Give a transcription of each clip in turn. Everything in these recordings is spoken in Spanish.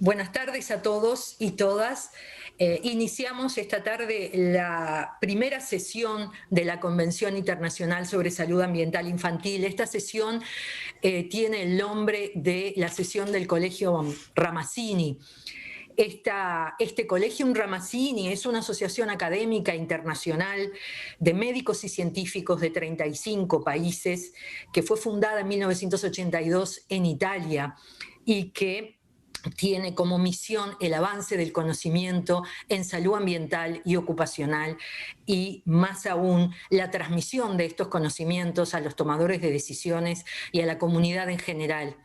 Buenas tardes a todos y todas. Iniciamos esta tarde la primera sesión de la Convención Internacional sobre Salud Ambiental Infantil. Esta sesión tiene el nombre de la sesión del Colegio Ramazzini. Este Colegio Ramazzini es una asociación académica internacional de médicos y científicos de 35 países que fue fundada en 1982 en Italia y que tiene como misión el avance del conocimiento en salud ambiental y ocupacional y, más aún, la transmisión de estos conocimientos a los tomadores de decisiones y a la comunidad en general.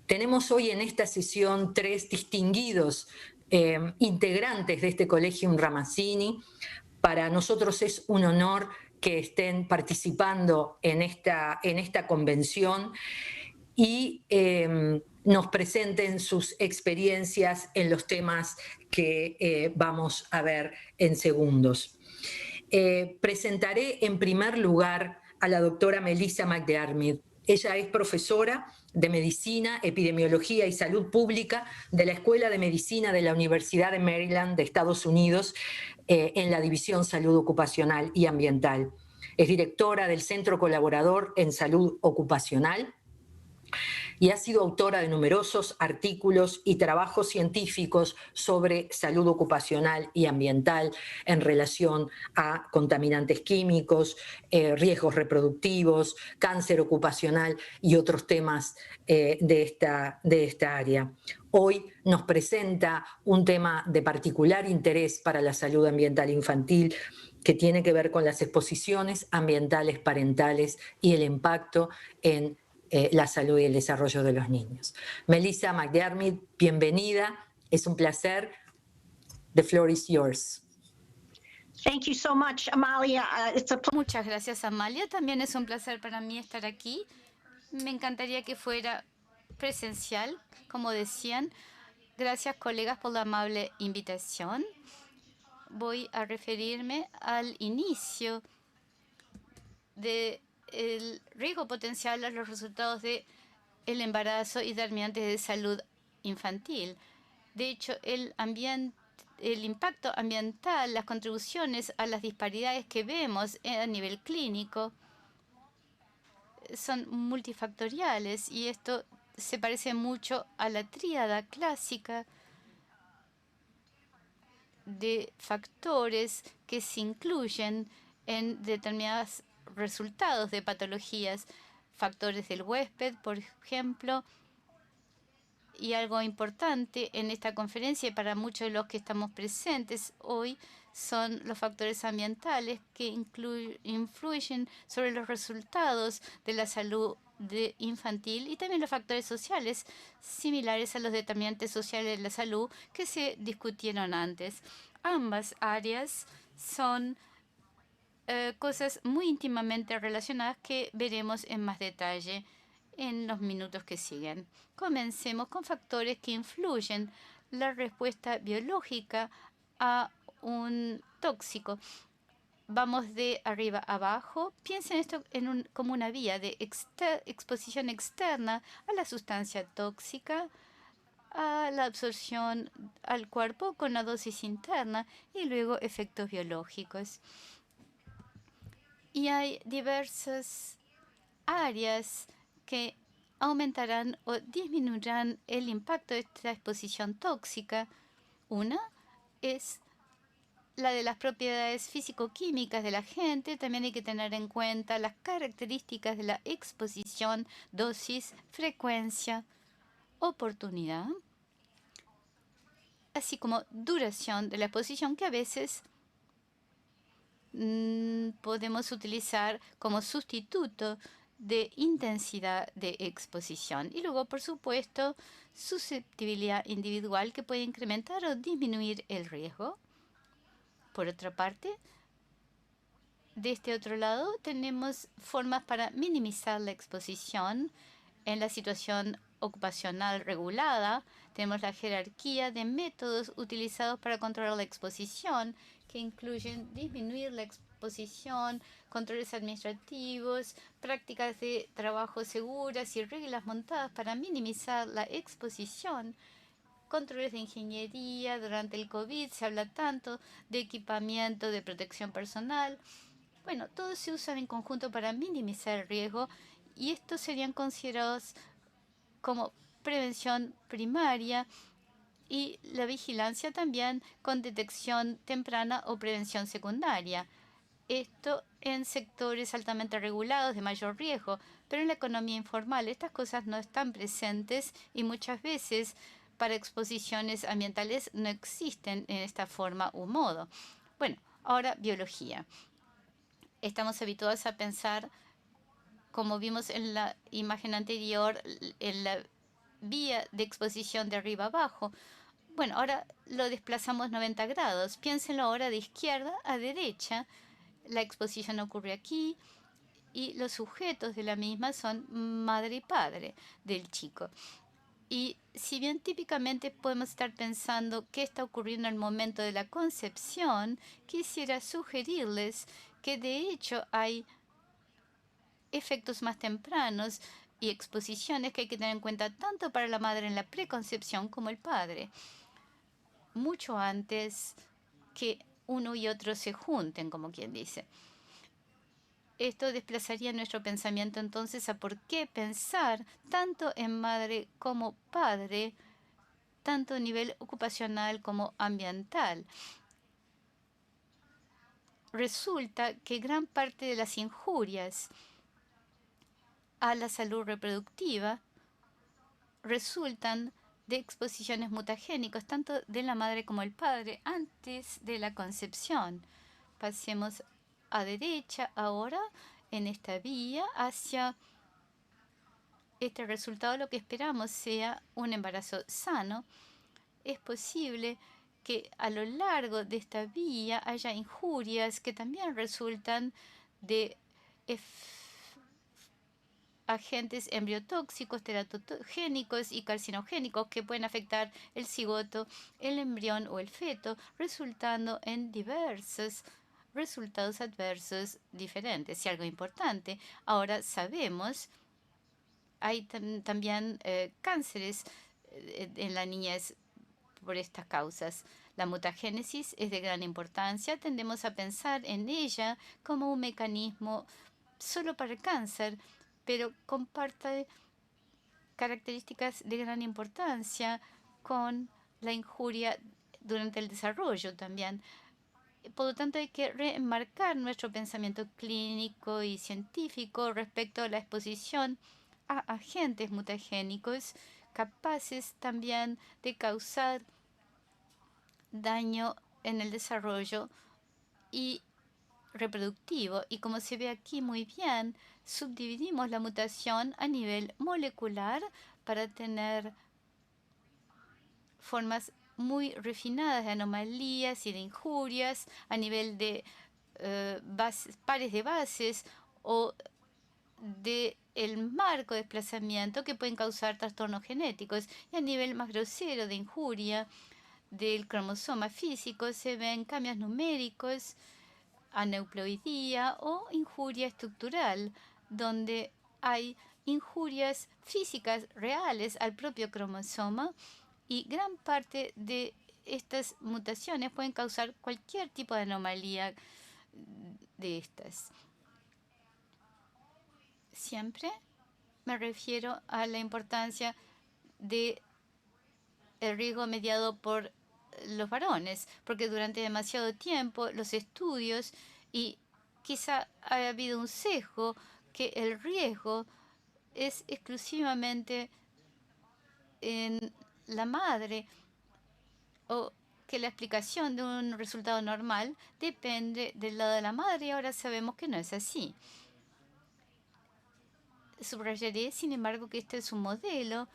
Tenemos hoy en esta sesión tres distinguidos integrantes de este Colegio Ramazzini. Para nosotros es un honor que estén participando en esta convención y nos presenten sus experiencias en los temas que vamos a ver en segundos. Presentaré en primer lugar a la doctora Melissa McDermid. Ella es profesora de Medicina, Epidemiología y Salud Pública de la Escuela de Medicina de la Universidad de Maryland de Estados Unidos en la División Salud Ocupacional y Ambiental. Es directora del Centro Colaborador en Salud Ocupacional y ha sido autora de numerosos artículos y trabajos científicos sobre salud ocupacional y ambiental en relación a contaminantes químicos, riesgos reproductivos, cáncer ocupacional y otros temas de esta área. Hoy nos presenta un tema de particular interés para la salud ambiental infantil que tiene que ver con las exposiciones ambientales parentales y el impacto en la salud y el desarrollo de los niños. Melissa McDermid, bienvenida. Es un placer. The floor is yours. Thank you so much, Amalia. Muchas gracias, Amalia. También es un placer para mí estar aquí. Me encantaría que fuera presencial, como decían. Gracias, colegas, por la amable invitación. Voy a referirme al inicio del riesgo potencial a los resultados del embarazo y determinantes de salud infantil. De hecho, el impacto ambiental, las contribuciones a las disparidades que vemos a nivel clínico son multifactoriales y esto se parece mucho a la tríada clásica de factores que se incluyen en determinados resultados de patologías, factores del huésped, por ejemplo, y algo importante en esta conferencia y para muchos de los que estamos presentes hoy son los factores ambientales que influyen sobre los resultados de la salud infantil y también los factores sociales similares a los determinantes sociales de la salud que se discutieron antes. Ambas áreas son cosas muy íntimamente relacionadas que veremos en más detalle en los minutos que siguen. Comencemos con factores que influyen la respuesta biológica a un tóxico. Vamos de arriba a abajo. Piensen esto como una vía de exposición externa a la sustancia tóxica, a la absorción al cuerpo con la dosis interna y luego efectos biológicos. Y hay diversas áreas que aumentarán o disminuirán el impacto de esta exposición tóxica. Una es la de las propiedades físico-químicas de la gente. También hay que tener en cuenta las características de la exposición, dosis, frecuencia, oportunidad, así como duración de la exposición que a veces podemos utilizar como sustituto de intensidad de exposición. Y luego, por supuesto, susceptibilidad individual que puede incrementar o disminuir el riesgo. Por otra parte, de este otro lado, tenemos formas para minimizar la exposición en la situación ocupacional regulada. Tenemos la jerarquía de métodos utilizados para controlar la exposición, que incluyen disminuir la exposición, controles administrativos, prácticas de trabajo seguras y reglas montadas para minimizar la exposición. controles de ingeniería. Durante el COVID se habla tanto de equipamiento de protección personal. Bueno, todos se usan en conjunto para minimizar el riesgo y estos serían considerados como prevención primaria y la vigilancia también con detección temprana o prevención secundaria. Esto en sectores altamente regulados de mayor riesgo, pero en la economía informal estas cosas no están presentes y muchas veces para exposiciones ambientales no existen en esta forma u modo. Bueno, ahora biología. Estamos habituados a pensar, como vimos en la imagen anterior, en la vía de exposición de arriba abajo. Bueno, ahora lo desplazamos 90 grados. Piénsenlo ahora de izquierda a derecha. La exposición ocurre aquí y los sujetos de la misma son madre y padre del chico. Y si bien típicamente podemos estar pensando qué está ocurriendo en el momento de la concepción, quisiera sugerirles que de hecho hay efectos más tempranos y exposiciones que hay que tener en cuenta tanto para la madre en la preconcepción como el padre, mucho antes que uno y otro se junten, como quien dice. Esto desplazaría nuestro pensamiento entonces a por qué pensar tanto en madre como padre, tanto a nivel ocupacional como ambiental. Resulta que gran parte de las injurias a la salud reproductiva resultan de exposiciones mutagénicas, tanto de la madre como el padre, antes de la concepción. Pasemos a derecha ahora en esta vía hacia este resultado. Lo que esperamos sea un embarazo sano. Es posible que a lo largo de esta vía haya injurias que también resultan de agentes embriotóxicos, teratogénicos y carcinogénicos que pueden afectar el cigoto, el embrión o el feto, resultando en diversos resultados adversos diferentes. Y algo importante, ahora sabemos, hay también cánceres en la niñez por estas causas. La mutagénesis es de gran importancia. Tendemos a pensar en ella como un mecanismo solo para el cáncer, pero comparte características de gran importancia con la injuria durante el desarrollo también. Por lo tanto, hay que reenmarcar nuestro pensamiento clínico y científico respecto a la exposición a agentes mutagénicos capaces también de causar daño en el desarrollo y reproductivo. Y como se ve aquí muy bien, subdividimos la mutación a nivel molecular para tener formas muy refinadas de anomalías y de injurias a nivel de pares de bases o de el marco de desplazamiento que pueden causar trastornos genéticos, y a nivel más grosero de injuria del cromosoma físico se ven cambios numéricos, aneuploidía o injuria estructural, donde hay injurias físicas reales al propio cromosoma, y gran parte de estas mutaciones pueden causar cualquier tipo de anomalía de estas. Siempre me refiero a la importancia de el riesgo mediado por los varones, porque durante demasiado tiempo los estudios, y quizá haya habido un sesgo, que el riesgo es exclusivamente en la madre, o que la explicación de un resultado normal depende del lado de la madre, y ahora sabemos que no es así. Subrayaré, sin embargo, que este es un modelo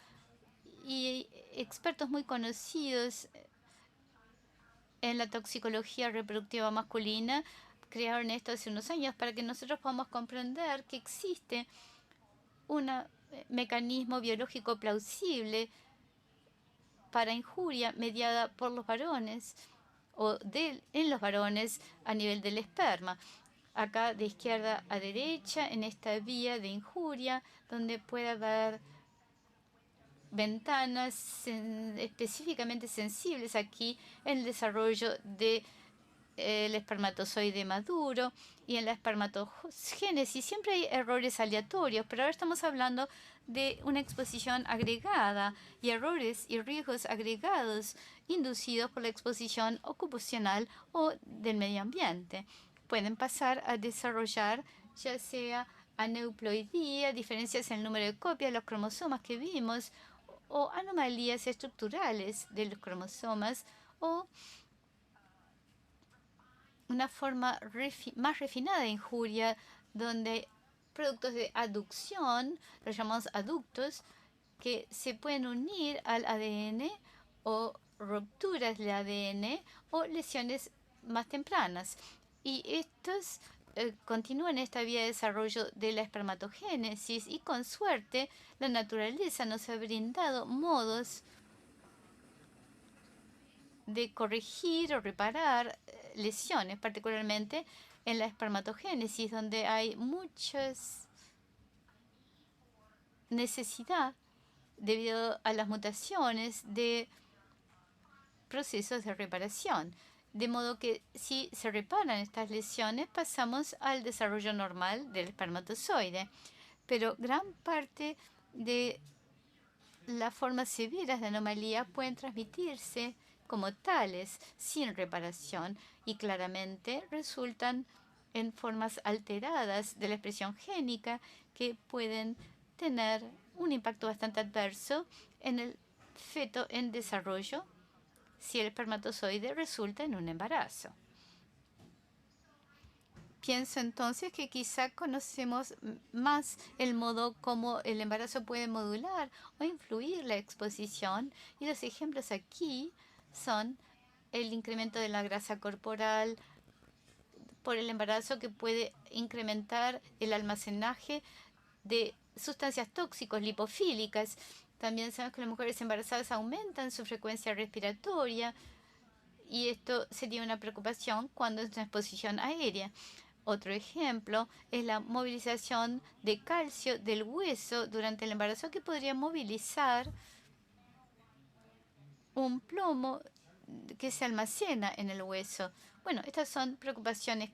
y expertos muy conocidos en la toxicología reproductiva masculina crearon esto hace unos años para que nosotros podamos comprender que existe un mecanismo biológico plausible para injuria mediada por los varones o en los varones a nivel del esperma. Acá de izquierda a derecha, en esta vía de injuria, donde puede haber ventanas específicamente sensibles aquí en el desarrollo de el espermatozoide maduro y en la espermatogénesis. Siempre hay errores aleatorios, pero ahora estamos hablando de una exposición agregada y errores y riesgos agregados inducidos por la exposición ocupacional o del medio ambiente. Pueden pasar a desarrollar ya sea aneuploidía, diferencias en el número de copias de los cromosomas que vimos, o anomalías estructurales de los cromosomas, o una forma más refinada de injuria, donde productos de aducción, los llamamos aductos, que se pueden unir al ADN o rupturas del ADN o lesiones más tempranas. Y estos continúan esta vía de desarrollo de la espermatogénesis y con suerte la naturaleza nos ha brindado modos de corregir o reparar lesiones, particularmente en la espermatogénesis, donde hay mucha necesidad debido a las mutaciones de procesos de reparación. De modo que si se reparan estas lesiones, pasamos al desarrollo normal del espermatozoide. Pero gran parte de las formas severas de anomalía pueden transmitirse como tales, sin reparación, y claramente resultan en formas alteradas de la expresión génica que pueden tener un impacto bastante adverso en el feto en desarrollo si el espermatozoide resulta en un embarazo. Pienso entonces que quizá conocemos más el modo como el embarazo puede modular o influir la exposición, y los ejemplos aquí son el incremento de la grasa corporal por el embarazo, que puede incrementar el almacenaje de sustancias tóxicas lipofílicas. También sabemos que las mujeres embarazadas aumentan su frecuencia respiratoria, y esto sería una preocupación cuando es una exposición aérea. Otro ejemplo es la movilización de calcio del hueso durante el embarazo, que podría movilizar un plomo que se almacena en el hueso. Bueno, estas son preocupaciones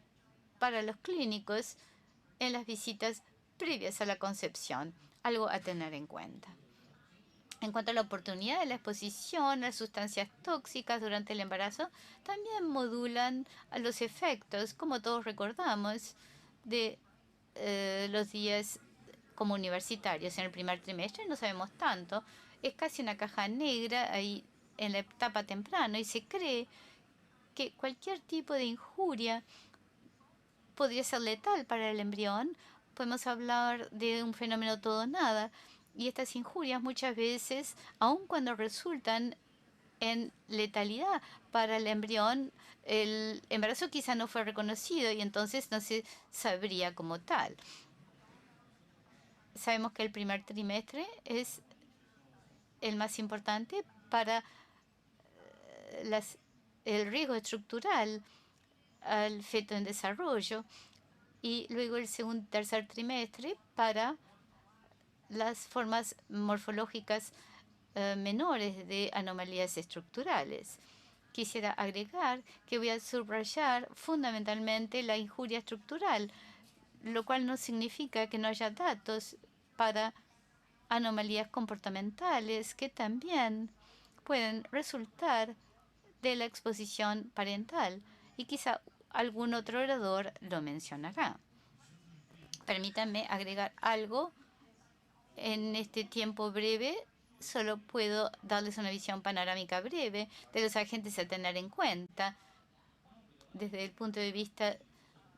para los clínicos en las visitas previas a la concepción, algo a tener en cuenta. En cuanto a la oportunidad de la exposición a sustancias tóxicas durante el embarazo, también modulan a los efectos, como todos recordamos, de los días como universitarios. En el primer trimestre no sabemos tanto, es casi una caja negra ahí en la etapa temprana, y se cree que cualquier tipo de injuria podría ser letal para el embrión. Podemos hablar de un fenómeno todo o nada, y estas injurias muchas veces, aun cuando resultan en letalidad para el embrión, el embarazo quizá no fue reconocido y entonces no se sabría como tal. Sabemos que el primer trimestre es el más importante para el riesgo estructural al feto en desarrollo, y luego el segundo y tercer trimestre para las formas morfológicas menores de anomalías estructurales. Quisiera agregar que voy a subrayar fundamentalmente la injuria estructural, lo cual no significa que no haya datos para anomalías comportamentales que también pueden resultar de la exposición parental, y quizá algún otro orador lo mencionará. Permítanme agregar algo en este tiempo breve. Solo puedo darles una visión panorámica breve de los agentes a tener en cuenta desde el punto de vista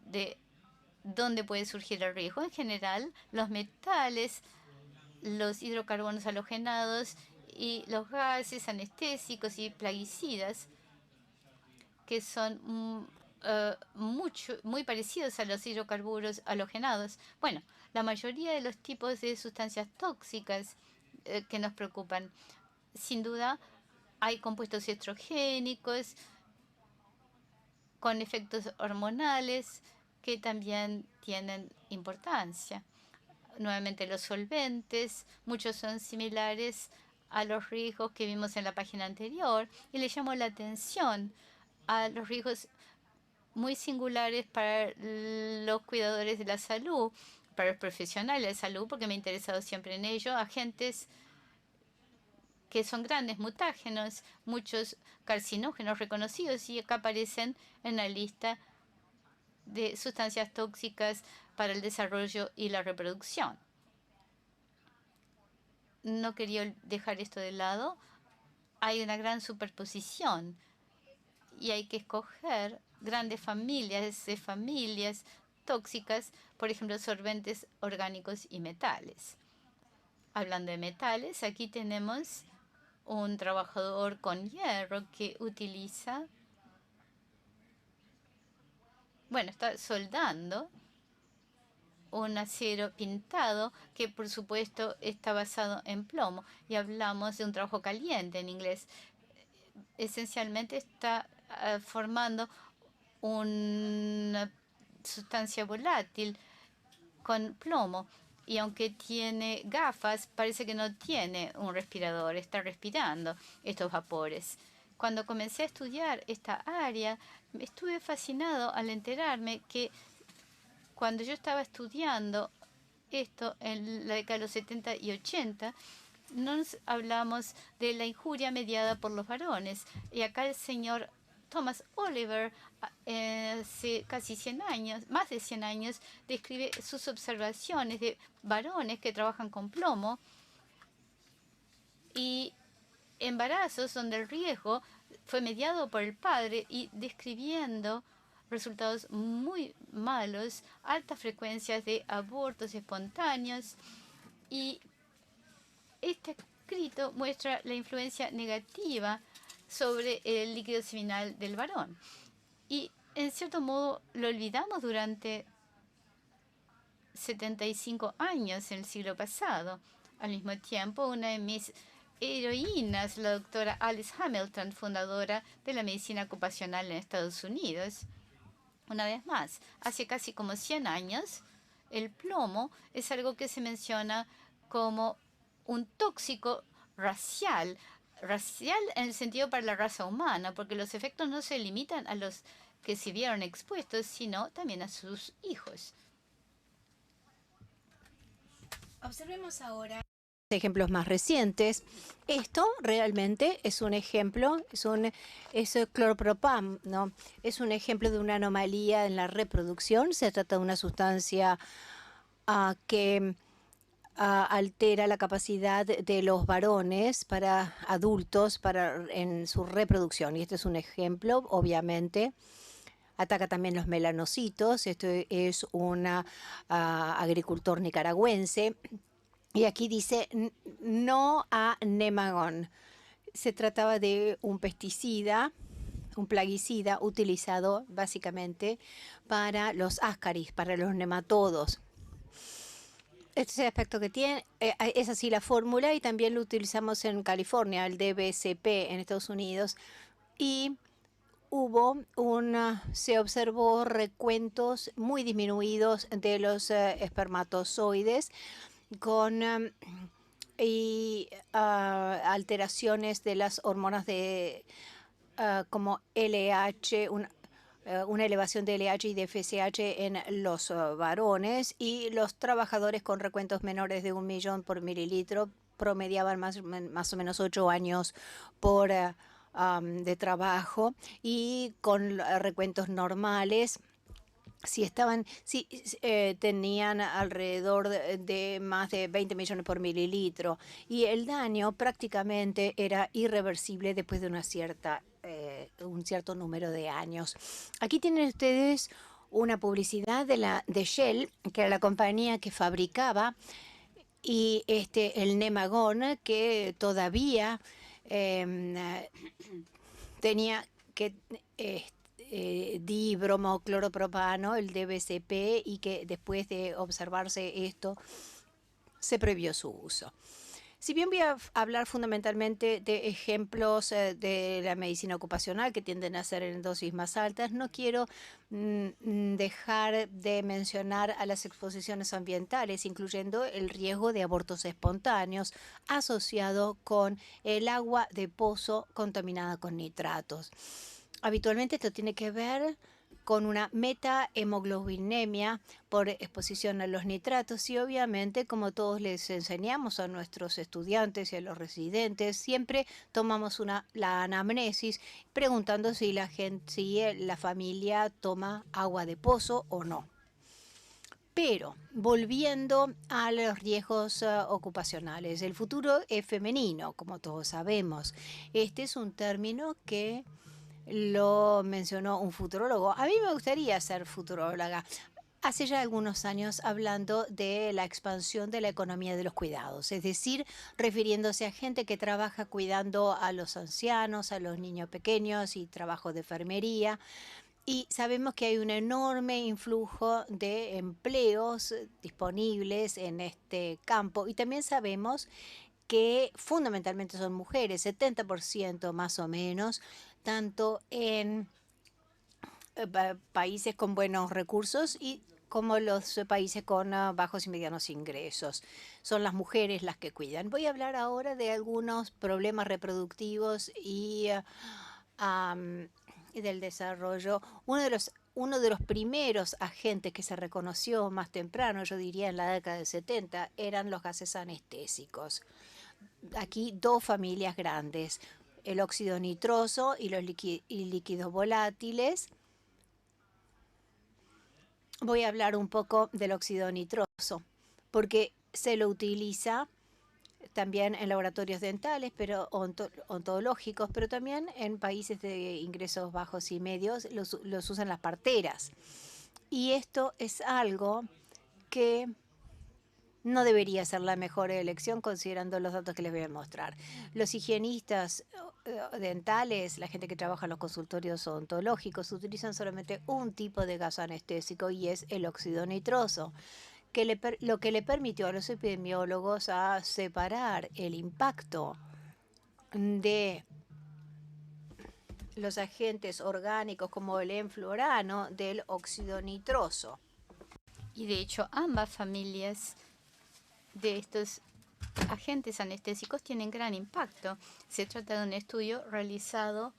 de dónde puede surgir el riesgo. En general, los metales, los hidrocarburos halogenados y los gases anestésicos y plaguicidas, que son muy parecidos a los hidrocarburos halogenados. Bueno, la mayoría de los tipos de sustancias tóxicas que nos preocupan, sin duda, hay compuestos estrogénicos con efectos hormonales que también tienen importancia. Nuevamente, los solventes, muchos son similares a los riesgos que vimos en la página anterior y le llamó la atención a los riesgos muy singulares para los cuidadores de la salud, para los profesionales de salud, porque me he interesado siempre en ello, agentes que son grandes mutágenos, muchos carcinógenos reconocidos y acá aparecen en la lista de sustancias tóxicas para el desarrollo y la reproducción. No quería dejar esto de lado. Hay una gran superposición y hay que escoger grandes familias de familias tóxicas, por ejemplo, solventes orgánicos y metales. Hablando de metales, aquí tenemos un trabajador con hierro que utiliza, bueno, está soldando un acero pintado que por supuesto está basado en plomo y hablamos de un trabajo caliente en inglés. Esencialmente está formando una sustancia volátil con plomo y aunque tiene gafas, parece que no tiene un respirador, está respirando estos vapores. Cuando comencé a estudiar esta área, estuve fascinado al enterarme que cuando yo estaba estudiando esto en la década de los 70 y 80, nos hablamos de la injuria mediada por los varones. Y acá el señor Thomas Oliver, hace casi 100 años, más de 100 años, describe sus observaciones de varones que trabajan con plomo y embarazos donde el riesgo fue mediado por el padre y describiendo resultados muy malos, altas frecuencias de abortos espontáneos y este escrito muestra la influencia negativa sobre el líquido seminal del varón. Y en cierto modo lo olvidamos durante 75 años en el siglo pasado. Al mismo tiempo, una de mis heroínas, la doctora Alice Hamilton, fundadora de la medicina ocupacional en Estados Unidos, una vez más, hace casi como 100 años, el plomo es algo que se menciona como un tóxico racial, racial en el sentido para la raza humana, porque los efectos no se limitan a los que se vieron expuestos, sino también a sus hijos. Observemos ahora ejemplos más recientes. Esto realmente es un ejemplo, es cloropropam, ¿no? Es un ejemplo de una anomalía en la reproducción. Se trata de una sustancia que altera la capacidad de los varones para adultos en su reproducción. Y este es un ejemplo, obviamente. Ataca también los melanocitos. Esto es un agricultor nicaragüense. Y aquí dice no a Nemagon. Se trataba de un pesticida, un plaguicida utilizado básicamente para los ascaris, para los nematodos. Este es el aspecto que tiene, es así la fórmula y también lo utilizamos en California, el DBSP en Estados Unidos. Y se observó recuentos muy disminuidos de los espermatozoides con alteraciones de las hormonas como LH, una elevación de LH y de FSH en los varones, y los trabajadores con recuentos menores de 1 millón por mililitro promediaban más o menos 8 años de trabajo, y con recuentos normales tenían alrededor de más de 20 millones por mililitro, y el daño prácticamente era irreversible después de un cierto número de años. Aquí tienen ustedes una publicidad de Shell, que era la compañía que fabricaba y el Nemagon, que todavía tenía que dibromocloropropano, el DBCP, y que después de observarse esto se prohibió su uso. Si bien voy a hablar fundamentalmente de ejemplos de la medicina ocupacional que tienden a ser en dosis más altas, no quiero dejar de mencionar a las exposiciones ambientales, incluyendo el riesgo de abortos espontáneos asociado con el agua de pozo contaminada con nitratos. Habitualmente esto tiene que ver con una metahemoglobinemia por exposición a los nitratos y obviamente, como todos les enseñamos a nuestros estudiantes y a los residentes, siempre tomamos la anamnesis preguntando si la familia toma agua de pozo o no. Pero, volviendo a los riesgos ocupacionales, el futuro es femenino, como todos sabemos. Este es un término que lo mencionó un futurólogo. A mí me gustaría ser futuróloga. Hace ya algunos años hablando de la expansión de la economía de los cuidados, es decir, refiriéndose a gente que trabaja cuidando a los ancianos, a los niños pequeños y trabajo de enfermería. Y sabemos que hay un enorme influjo de empleos disponibles en este campo. Y también sabemos que fundamentalmente son mujeres, 70% más o menos, tanto en países con buenos recursos y como los países con bajos y medianos ingresos. Son las mujeres las que cuidan. Voy a hablar ahora de algunos problemas reproductivos y del desarrollo. Uno de los primeros agentes que se reconoció más temprano, yo diría en la década del 70, eran los gases anestésicos. Aquí dos familias grandes, el óxido nitroso y los líquidos volátiles. Voy a hablar un poco del óxido nitroso, porque se lo utiliza también en laboratorios dentales, pero ontológicos, pero también en países de ingresos bajos y medios los usan las parteras. Y esto es algo que no debería ser la mejor elección considerando los datos que les voy a mostrar. Los higienistas dentales, la gente que trabaja en los consultorios odontológicos, utilizan solamente un tipo de gas anestésico y es el óxido nitroso, lo que le permitió a los epidemiólogos a separar el impacto de los agentes orgánicos como el enfluorano del óxido nitroso. Y de hecho, ambas familias de estos agentes anestésicos tienen gran impacto. Se trata de un estudio realizado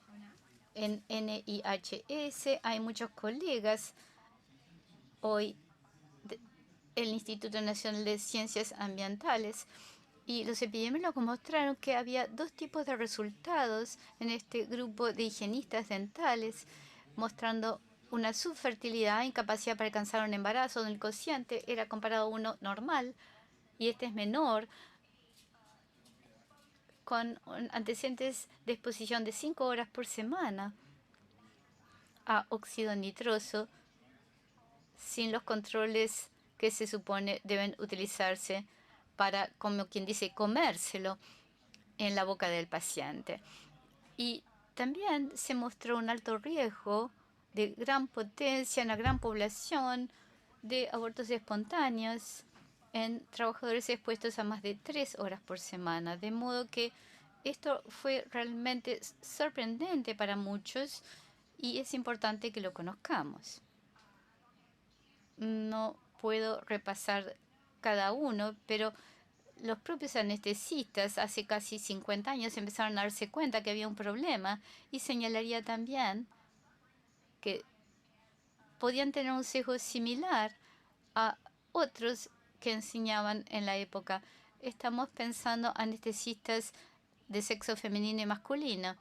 en NIHS. Hay muchos colegas hoy del Instituto Nacional de Ciencias Ambientales y los epidemiólogos mostraron que había dos tipos de resultados en este grupo de higienistas dentales, mostrando una subfertilidad, incapacidad para alcanzar un embarazo, donde el cociente era comparado a uno normal y este es menor, con antecedentes de exposición de 5 horas por semana a óxido nitroso, sin los controles que se supone deben utilizarse para, como quien dice, comérselo en la boca del paciente. Y también se mostró un alto riesgo de gran potencia en la gran población de abortos espontáneos en trabajadores expuestos a más de 3 horas por semana. De modo que esto fue realmente sorprendente para muchos y es importante que lo conozcamos. No puedo repasar cada uno, pero los propios anestesistas hace casi 50 años empezaron a darse cuenta que había un problema y señalaría también que podían tener un sesgo similar a otros que enseñaban en la época. Estamos pensando anestesistas de sexo femenino y masculino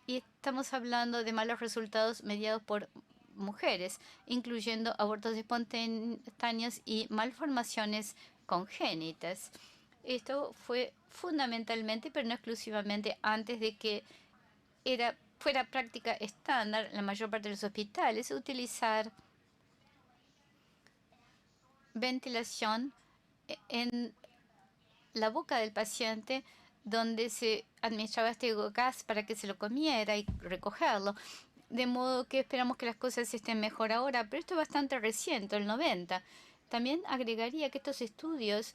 y estamos hablando de malos resultados mediados por mujeres, incluyendo abortos espontáneos y malformaciones congénitas. Esto fue fundamentalmente, pero no exclusivamente, antes de que fuera práctica estándar en la mayor parte de los hospitales utilizar ventilación en la boca del paciente, donde se administraba este gas para que se lo comiera y recogerlo. De modo que esperamos que las cosas estén mejor ahora, pero esto es bastante reciente, el 90. También agregaría que estos estudios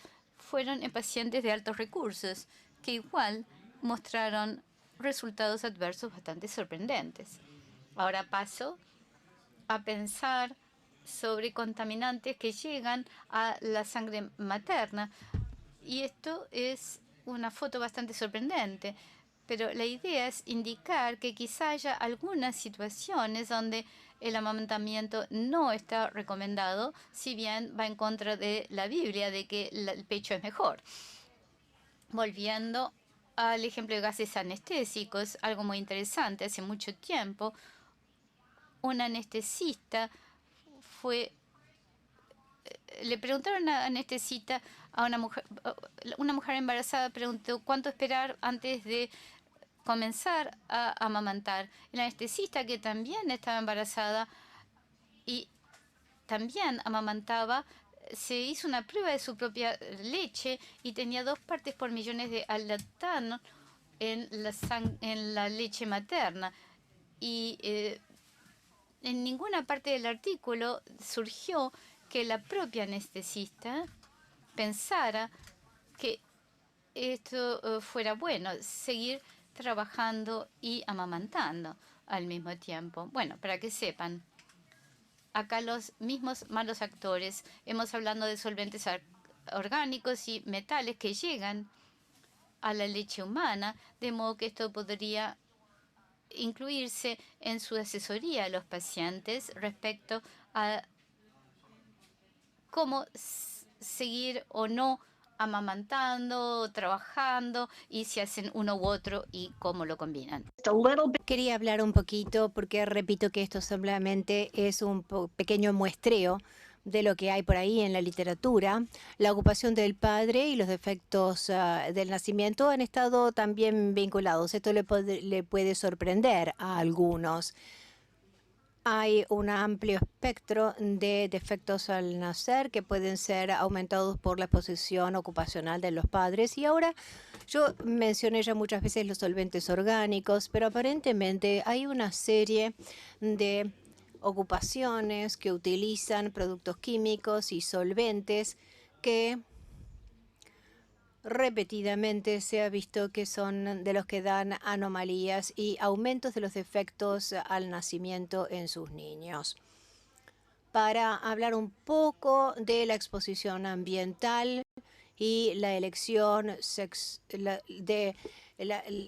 fueron en pacientes de altos recursos, que igual mostraron resultados adversos bastante sorprendentes. Ahora paso a pensar sobre contaminantes que llegan a la sangre materna. Y esto es una foto bastante sorprendente. Pero la idea es indicar que quizá haya algunas situaciones donde el amamantamiento no está recomendado, si bien va en contra de la Biblia, de que el pecho es mejor. Volviendo al ejemplo de gases anestésicos, algo muy interesante. Hace mucho tiempo, un anestesista le preguntaron a una anestesista a una mujer embarazada preguntó cuánto esperar antes de comenzar a amamantar. El anestesista, que también estaba embarazada y también amamantaba, se hizo una prueba de su propia leche y tenía 2 partes por millones de alactano en la leche materna. Y en ninguna parte del artículo surgió que la propia anestesista pensara que esto fuera bueno, seguir trabajando y amamantando al mismo tiempo. Bueno, para que sepan, acá los mismos malos actores, hemos hablado de solventes orgánicos y metales que llegan a la leche humana, de modo que esto podría incluirse en su asesoría a los pacientes respecto a cómo seguir o no amamantando, trabajando, y si hacen uno u otro y cómo lo combinan. Quería hablar un poquito porque repito que esto solamente es un pequeño muestreo de lo que hay por ahí en la literatura. La ocupación del padre y los defectos del nacimiento han estado también vinculados. Esto le puede sorprender a algunos. Hay un amplio espectro de defectos al nacer que pueden ser aumentados por la exposición ocupacional de los padres. Y ahora, yo mencioné ya muchas veces los solventes orgánicos, pero aparentemente hay una serie de ocupaciones que utilizan productos químicos y solventes que repetidamente se ha visto que son de los que dan anomalías y aumentos de los defectos al nacimiento en sus niños. Para hablar un poco de la exposición ambiental y la elección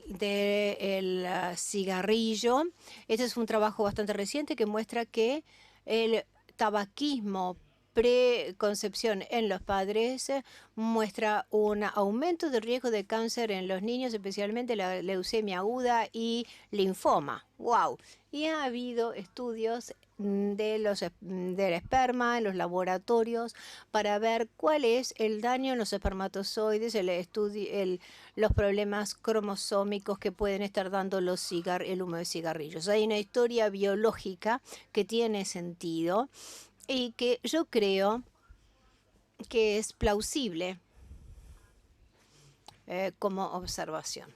del cigarrillo, este es un trabajo bastante reciente que muestra que el tabaquismo preconcepción en los padres muestra un aumento del riesgo de cáncer en los niños, especialmente la leucemia aguda y linfoma. ¡Wow! Y ha habido estudios del esperma en los laboratorios para ver cuál es el daño en los espermatozoides, los problemas cromosómicos que pueden estar dando el humo de cigarrillos. Hay una historia biológica que tiene sentido y que yo creo que es plausible como observación.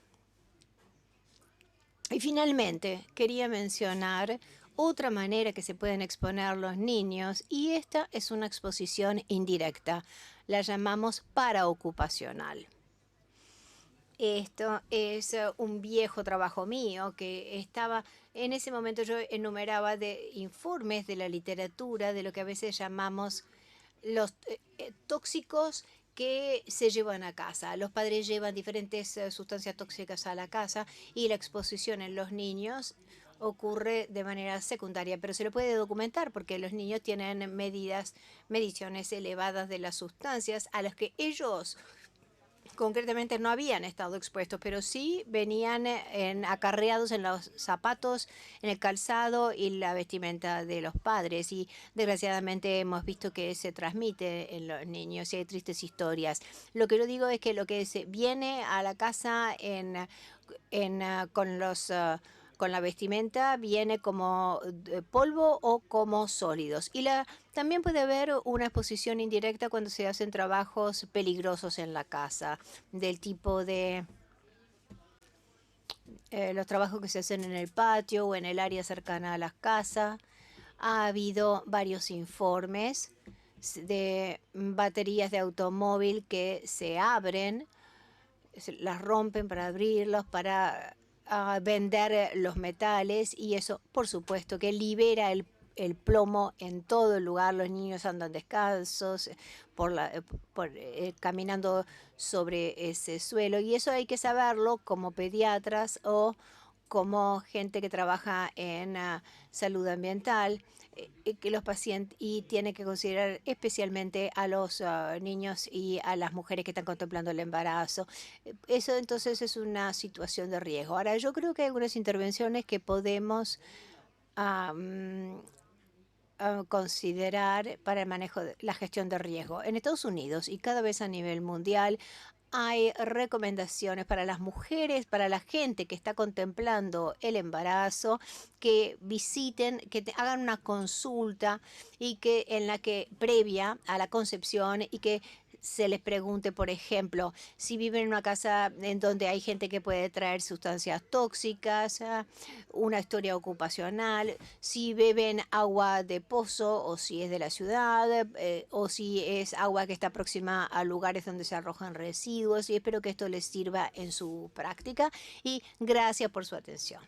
Y finalmente, quería mencionar otra manera que se pueden exponer los niños, y esta es una exposición indirecta. La llamamos paraocupacional. Esto es un viejo trabajo mío que estaba, en ese momento yo enumeraba de informes de la literatura de lo que a veces llamamos los tóxicos que se llevan a casa. Los padres llevan diferentes sustancias tóxicas a la casa y la exposición en los niños ocurre de manera secundaria, pero se lo puede documentar porque los niños tienen mediciones elevadas de las sustancias a las que ellos concretamente no habían estado expuestos, pero sí venían acarreados en los zapatos, en el calzado y la vestimenta de los padres. Y desgraciadamente hemos visto que se transmite en los niños y hay tristes historias. Lo que yo digo es que lo que se viene a la casa con la vestimenta viene como polvo o como sólidos. Y también puede haber una exposición indirecta cuando se hacen trabajos peligrosos en la casa, del tipo de los trabajos que se hacen en el patio o en el área cercana a las casas. Ha habido varios informes de baterías de automóvil que se abren, las rompen para abrirlos, para vender los metales, y eso, por supuesto, que libera el plomo en todo el lugar. Los niños andan descalzos caminando sobre ese suelo, y eso hay que saberlo como pediatras o como gente que trabaja en salud ambiental, que los pacientes, y tiene que considerar especialmente a los niños y a las mujeres que están contemplando el embarazo. Eso entonces es una situación de riesgo. Ahora, yo creo que hay algunas intervenciones que podemos considerar para el manejo de la gestión de riesgo. En Estados Unidos y cada vez a nivel mundial hay recomendaciones para las mujeres, para la gente que está contemplando el embarazo, que visiten, hagan una consulta y que en la que previa a la concepción, y que se les pregunte, por ejemplo, si viven en una casa en donde hay gente que puede traer sustancias tóxicas, una historia ocupacional, si beben agua de pozo o si es de la ciudad, o si es agua que está próxima a lugares donde se arrojan residuos. Y espero que esto les sirva en su práctica, y gracias por su atención.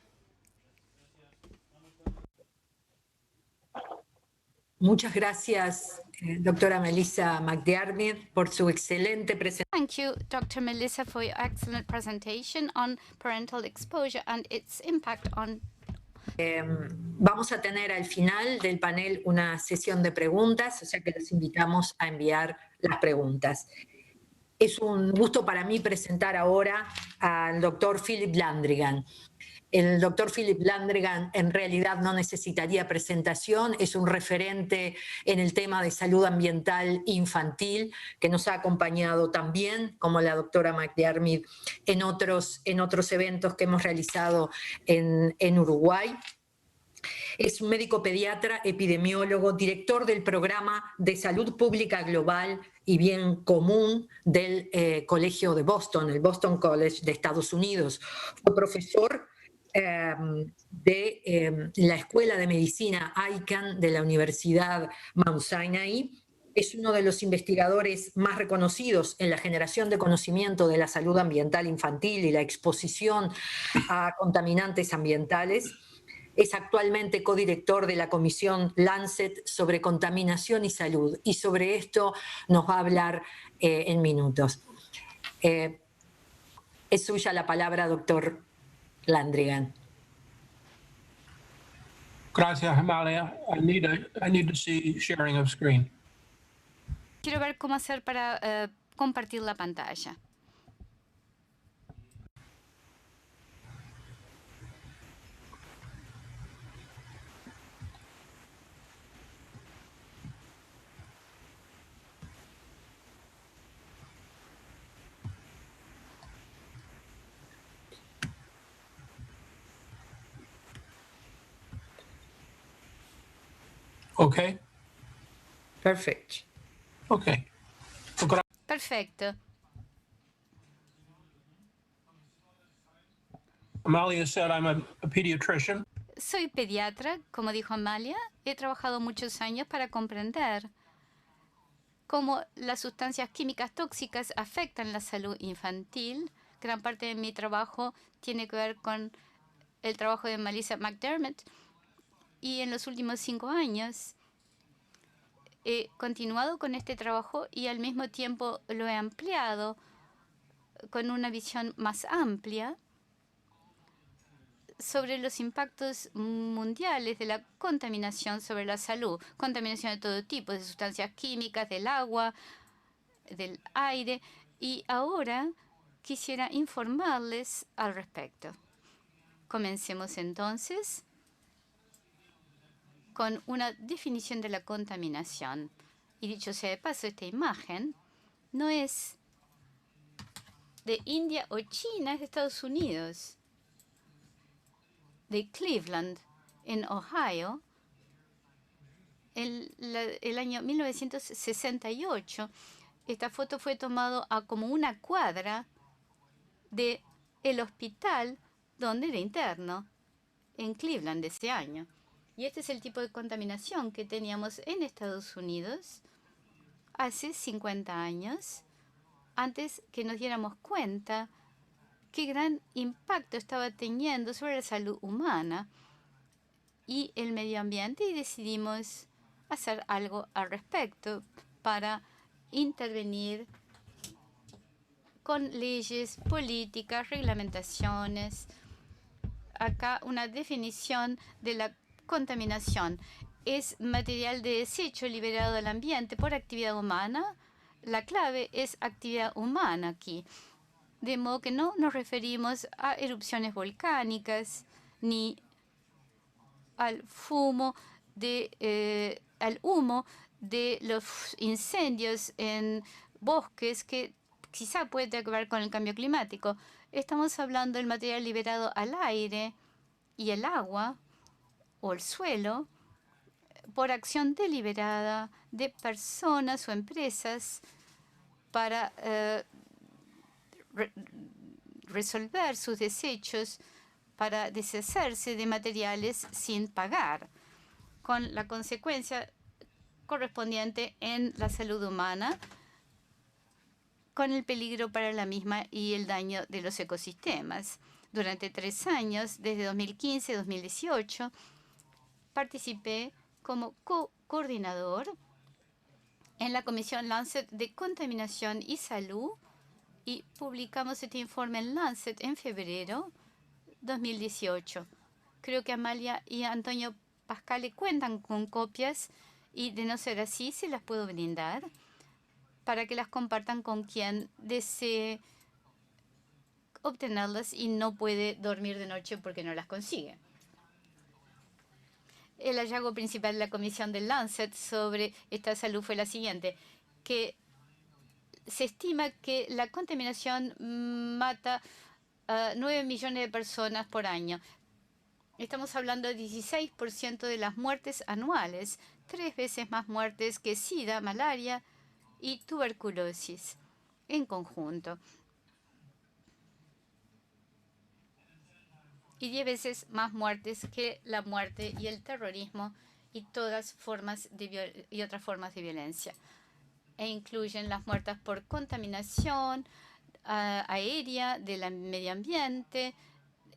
Muchas gracias, doctora Melissa McDiarmid, por su excelente presentación. Thank you, Dr. Melissa, for your excellent presentation on parental exposure and its impact on. Vamos a tener al final del panel una sesión de preguntas, o sea que los invitamos a enviar las preguntas. Es un gusto para mí presentar ahora al doctor Philip Landrigan. El doctor Philip Landrigan en realidad no necesitaría presentación, es un referente en el tema de salud ambiental infantil que nos ha acompañado también, como la doctora McDiarmid, en otros eventos que hemos realizado en Uruguay. Es un médico pediatra, epidemiólogo, director del programa de salud pública global y bien común del Colegio de Boston, el Boston College de Estados Unidos. Fue profesor de la Escuela de Medicina Icahn de la Universidad Mount Sinai. Es uno de los investigadores más reconocidos en la generación de conocimiento de la salud ambiental infantil y la exposición a contaminantes ambientales. Es actualmente codirector de la Comisión Lancet sobre Contaminación y Salud, y sobre esto nos va a hablar en minutos. Es suya la palabra, doctor Landrigan. Gracias, Amalia. I need to see sharing of screen. Quiero ver cómo hacer para compartir la pantalla. Okay. Perfect. Okay. Perfecto. Amalia said I'm a pediatrician. Soy pediatra, como dijo Amalia. He trabajado muchos años para comprender cómo las sustancias químicas tóxicas afectan la salud infantil. Gran parte de mi trabajo tiene que ver con el trabajo de Melissa McDiarmid. Y en los últimos 5 años he continuado con este trabajo y al mismo tiempo lo he ampliado con una visión más amplia sobre los impactos mundiales de la contaminación sobre la salud. Contaminación de todo tipo, de sustancias químicas, del agua, del aire. Y ahora quisiera informarles al respecto. Comencemos entonces con una definición de la contaminación. Y dicho sea de paso, esta imagen no es de India o China, es de Estados Unidos, de Cleveland, en Ohio, el año 1968. Esta foto fue tomada a como una cuadra del hospital donde era interno, en Cleveland, ese año. Y este es el tipo de contaminación que teníamos en Estados Unidos. hace 50 años, antes que nos diéramos cuenta qué gran impacto estaba teniendo sobre la salud humana y el medio ambiente, y decidimos hacer algo al respecto para intervenir con leyes, políticas, reglamentaciones. Acá una definición de la contaminación. Es material de desecho liberado al ambiente por actividad humana. La clave es actividad humana aquí. De modo que no nos referimos a erupciones volcánicas ni al al humo de los incendios en bosques que quizá puede tener que ver con el cambio climático. Estamos hablando del material liberado al aire y el agua o el suelo por acción deliberada de personas o empresas para resolver sus desechos, para deshacerse de materiales sin pagar, con la consecuencia correspondiente en la salud humana, con el peligro para la misma y el daño de los ecosistemas. Durante 3 años, desde 2015 a 2018, participé como coordinador en la Comisión Lancet de Contaminación y Salud y publicamos este informe en Lancet en febrero 2018. Creo que Amalia y Antonio Pascale cuentan con copias y, de no ser así, se las puedo brindar para que las compartan con quien desee obtenerlas y no puede dormir de noche porque no las consigue. El hallazgo principal de la Comisión del Lancet sobre esta salud fue la siguiente, que se estima que la contaminación mata a 9 millones de personas por año. Estamos hablando de 16% de las muertes anuales, 3 veces más muertes que SIDA, malaria y tuberculosis en conjunto. Y 10 veces más muertes que la muerte y el terrorismo y otras formas de violencia. E incluyen las muertes por contaminación aérea, del medio ambiente,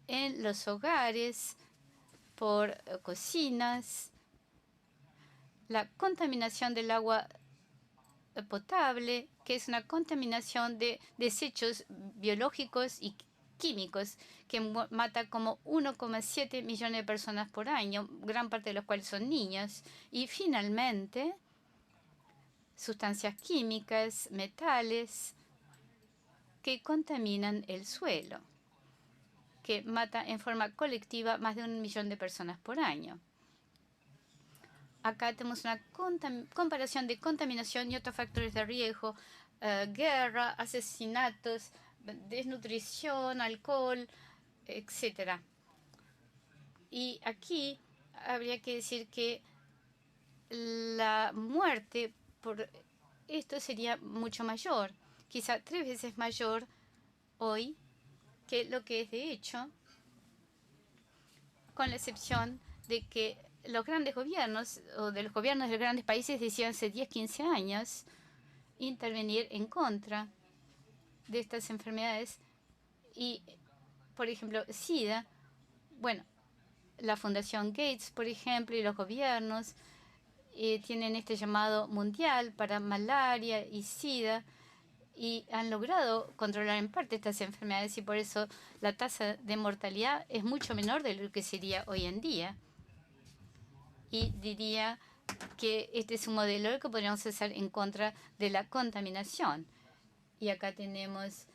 en los hogares, por cocinas, la contaminación del agua potable, que es una contaminación de desechos biológicos y químicos que mata como 1,7 millones de personas por año, gran parte de los cuales son niños. Y finalmente, sustancias químicas, metales, que contaminan el suelo, que mata en forma colectiva más de 1 millón de personas por año. Acá tenemos una comparación de contaminación y otros factores de riesgo, guerra, asesinatos, desnutrición, alcohol, etc. Y aquí habría que decir que la muerte por esto sería mucho mayor, quizá 3 veces mayor hoy que lo que es de hecho, con la excepción de que los grandes gobiernos o de los gobiernos de los grandes países decidieron hace 10, 15 años intervenir en contra de estas enfermedades. Y, por ejemplo, SIDA, bueno, la Fundación Gates, por ejemplo, y los gobiernos tienen este llamado mundial para malaria y SIDA y han logrado controlar en parte estas enfermedades y por eso la tasa de mortalidad es mucho menor de lo que sería hoy en día. Y diría que este es un modelo que podríamos hacer en contra de la contaminación. Y acá tenemos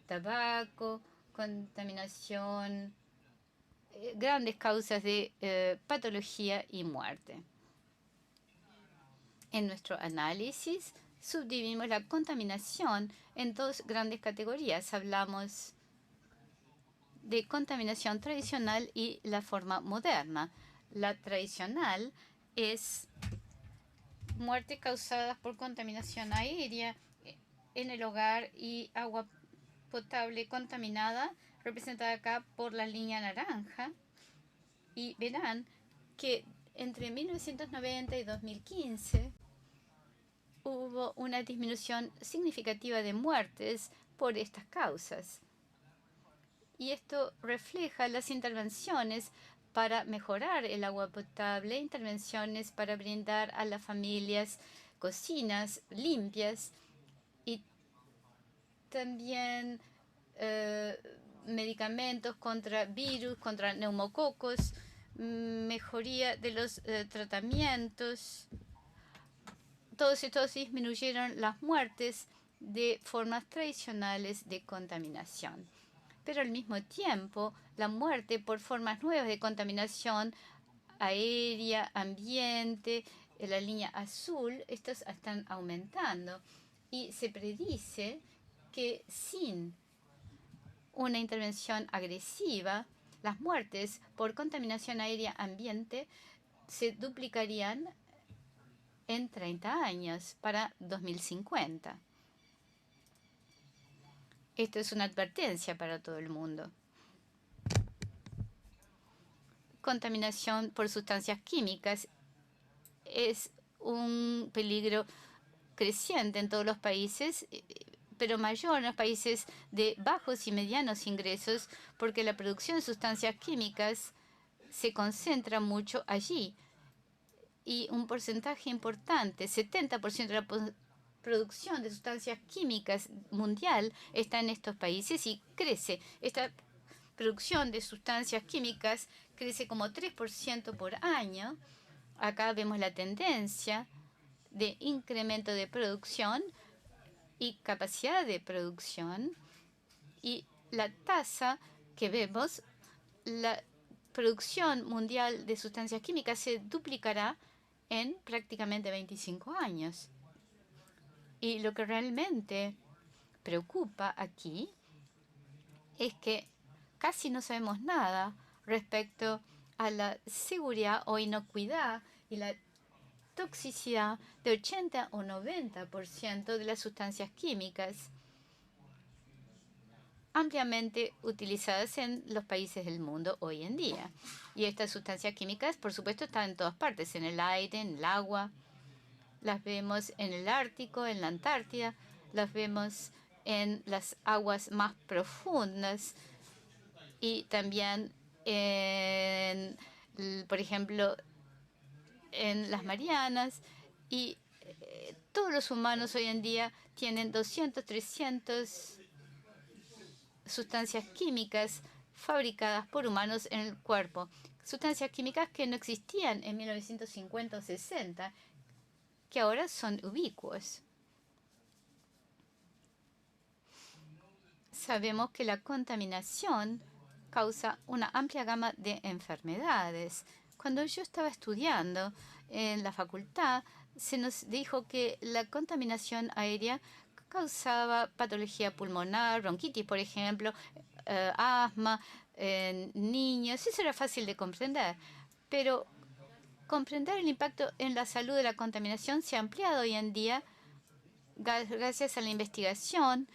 tabaco, contaminación, grandes causas de patología y muerte. En nuestro análisis subdividimos la contaminación en 2 grandes categorías. Hablamos de contaminación tradicional y la forma moderna. La tradicional es muerte causada por contaminación aérea en el hogar y agua potable contaminada, representada acá por la línea naranja. Y verán que entre 1990 y 2015 hubo una disminución significativa de muertes por estas causas. Y esto refleja las intervenciones para mejorar el agua potable, intervenciones para brindar a las familias cocinas limpias y también medicamentos contra virus, contra neumococos, mejoría de los tratamientos. Todos estos disminuyeron las muertes de formas tradicionales de contaminación. Pero al mismo tiempo, la muerte por formas nuevas de contaminación aérea, ambiente, la línea azul, estos están aumentando. Y se predice que sin una intervención agresiva, las muertes por contaminación aérea ambiente se duplicarían en 30 años para 2050. Esto es una advertencia para todo el mundo. Contaminación por sustancias químicas es un peligro creciente en todos los países, pero mayor en los países de bajos y medianos ingresos, porque la producción de sustancias químicas se concentra mucho allí. Y un porcentaje importante, 70% de la producción de sustancias químicas mundial está en estos países y crece. Esta producción de sustancias químicas crece como 3% por año. Acá vemos la tendencia de incremento de producción y capacidad de producción. Y la tasa que vemos, la producción mundial de sustancias químicas se duplicará en prácticamente 25 años. Y lo que realmente preocupa aquí es que casi no sabemos nada respecto a la seguridad o inocuidad y la toxicidad de 80 o 90% de las sustancias químicas ampliamente utilizadas en los países del mundo hoy en día. Y estas sustancias químicas, por supuesto, están en todas partes, en el aire, en el agua. Las vemos en el Ártico, en la Antártida, las vemos en las aguas más profundas y también, por ejemplo, en las Marianas. Y todos los humanos hoy en día tienen 200, 300 sustancias químicas fabricadas por humanos en el cuerpo. Sustancias químicas que no existían en 1950 o 60, que ahora son ubicuos. Sabemos que la contaminación causa una amplia gama de enfermedades. Cuando yo estaba estudiando en la facultad, se nos dijo que la contaminación aérea causaba patología pulmonar, bronquitis, por ejemplo, asma en niños. Eso era fácil de comprender, pero comprender el impacto en la salud de la contaminación se ha ampliado hoy en día gracias a la investigación,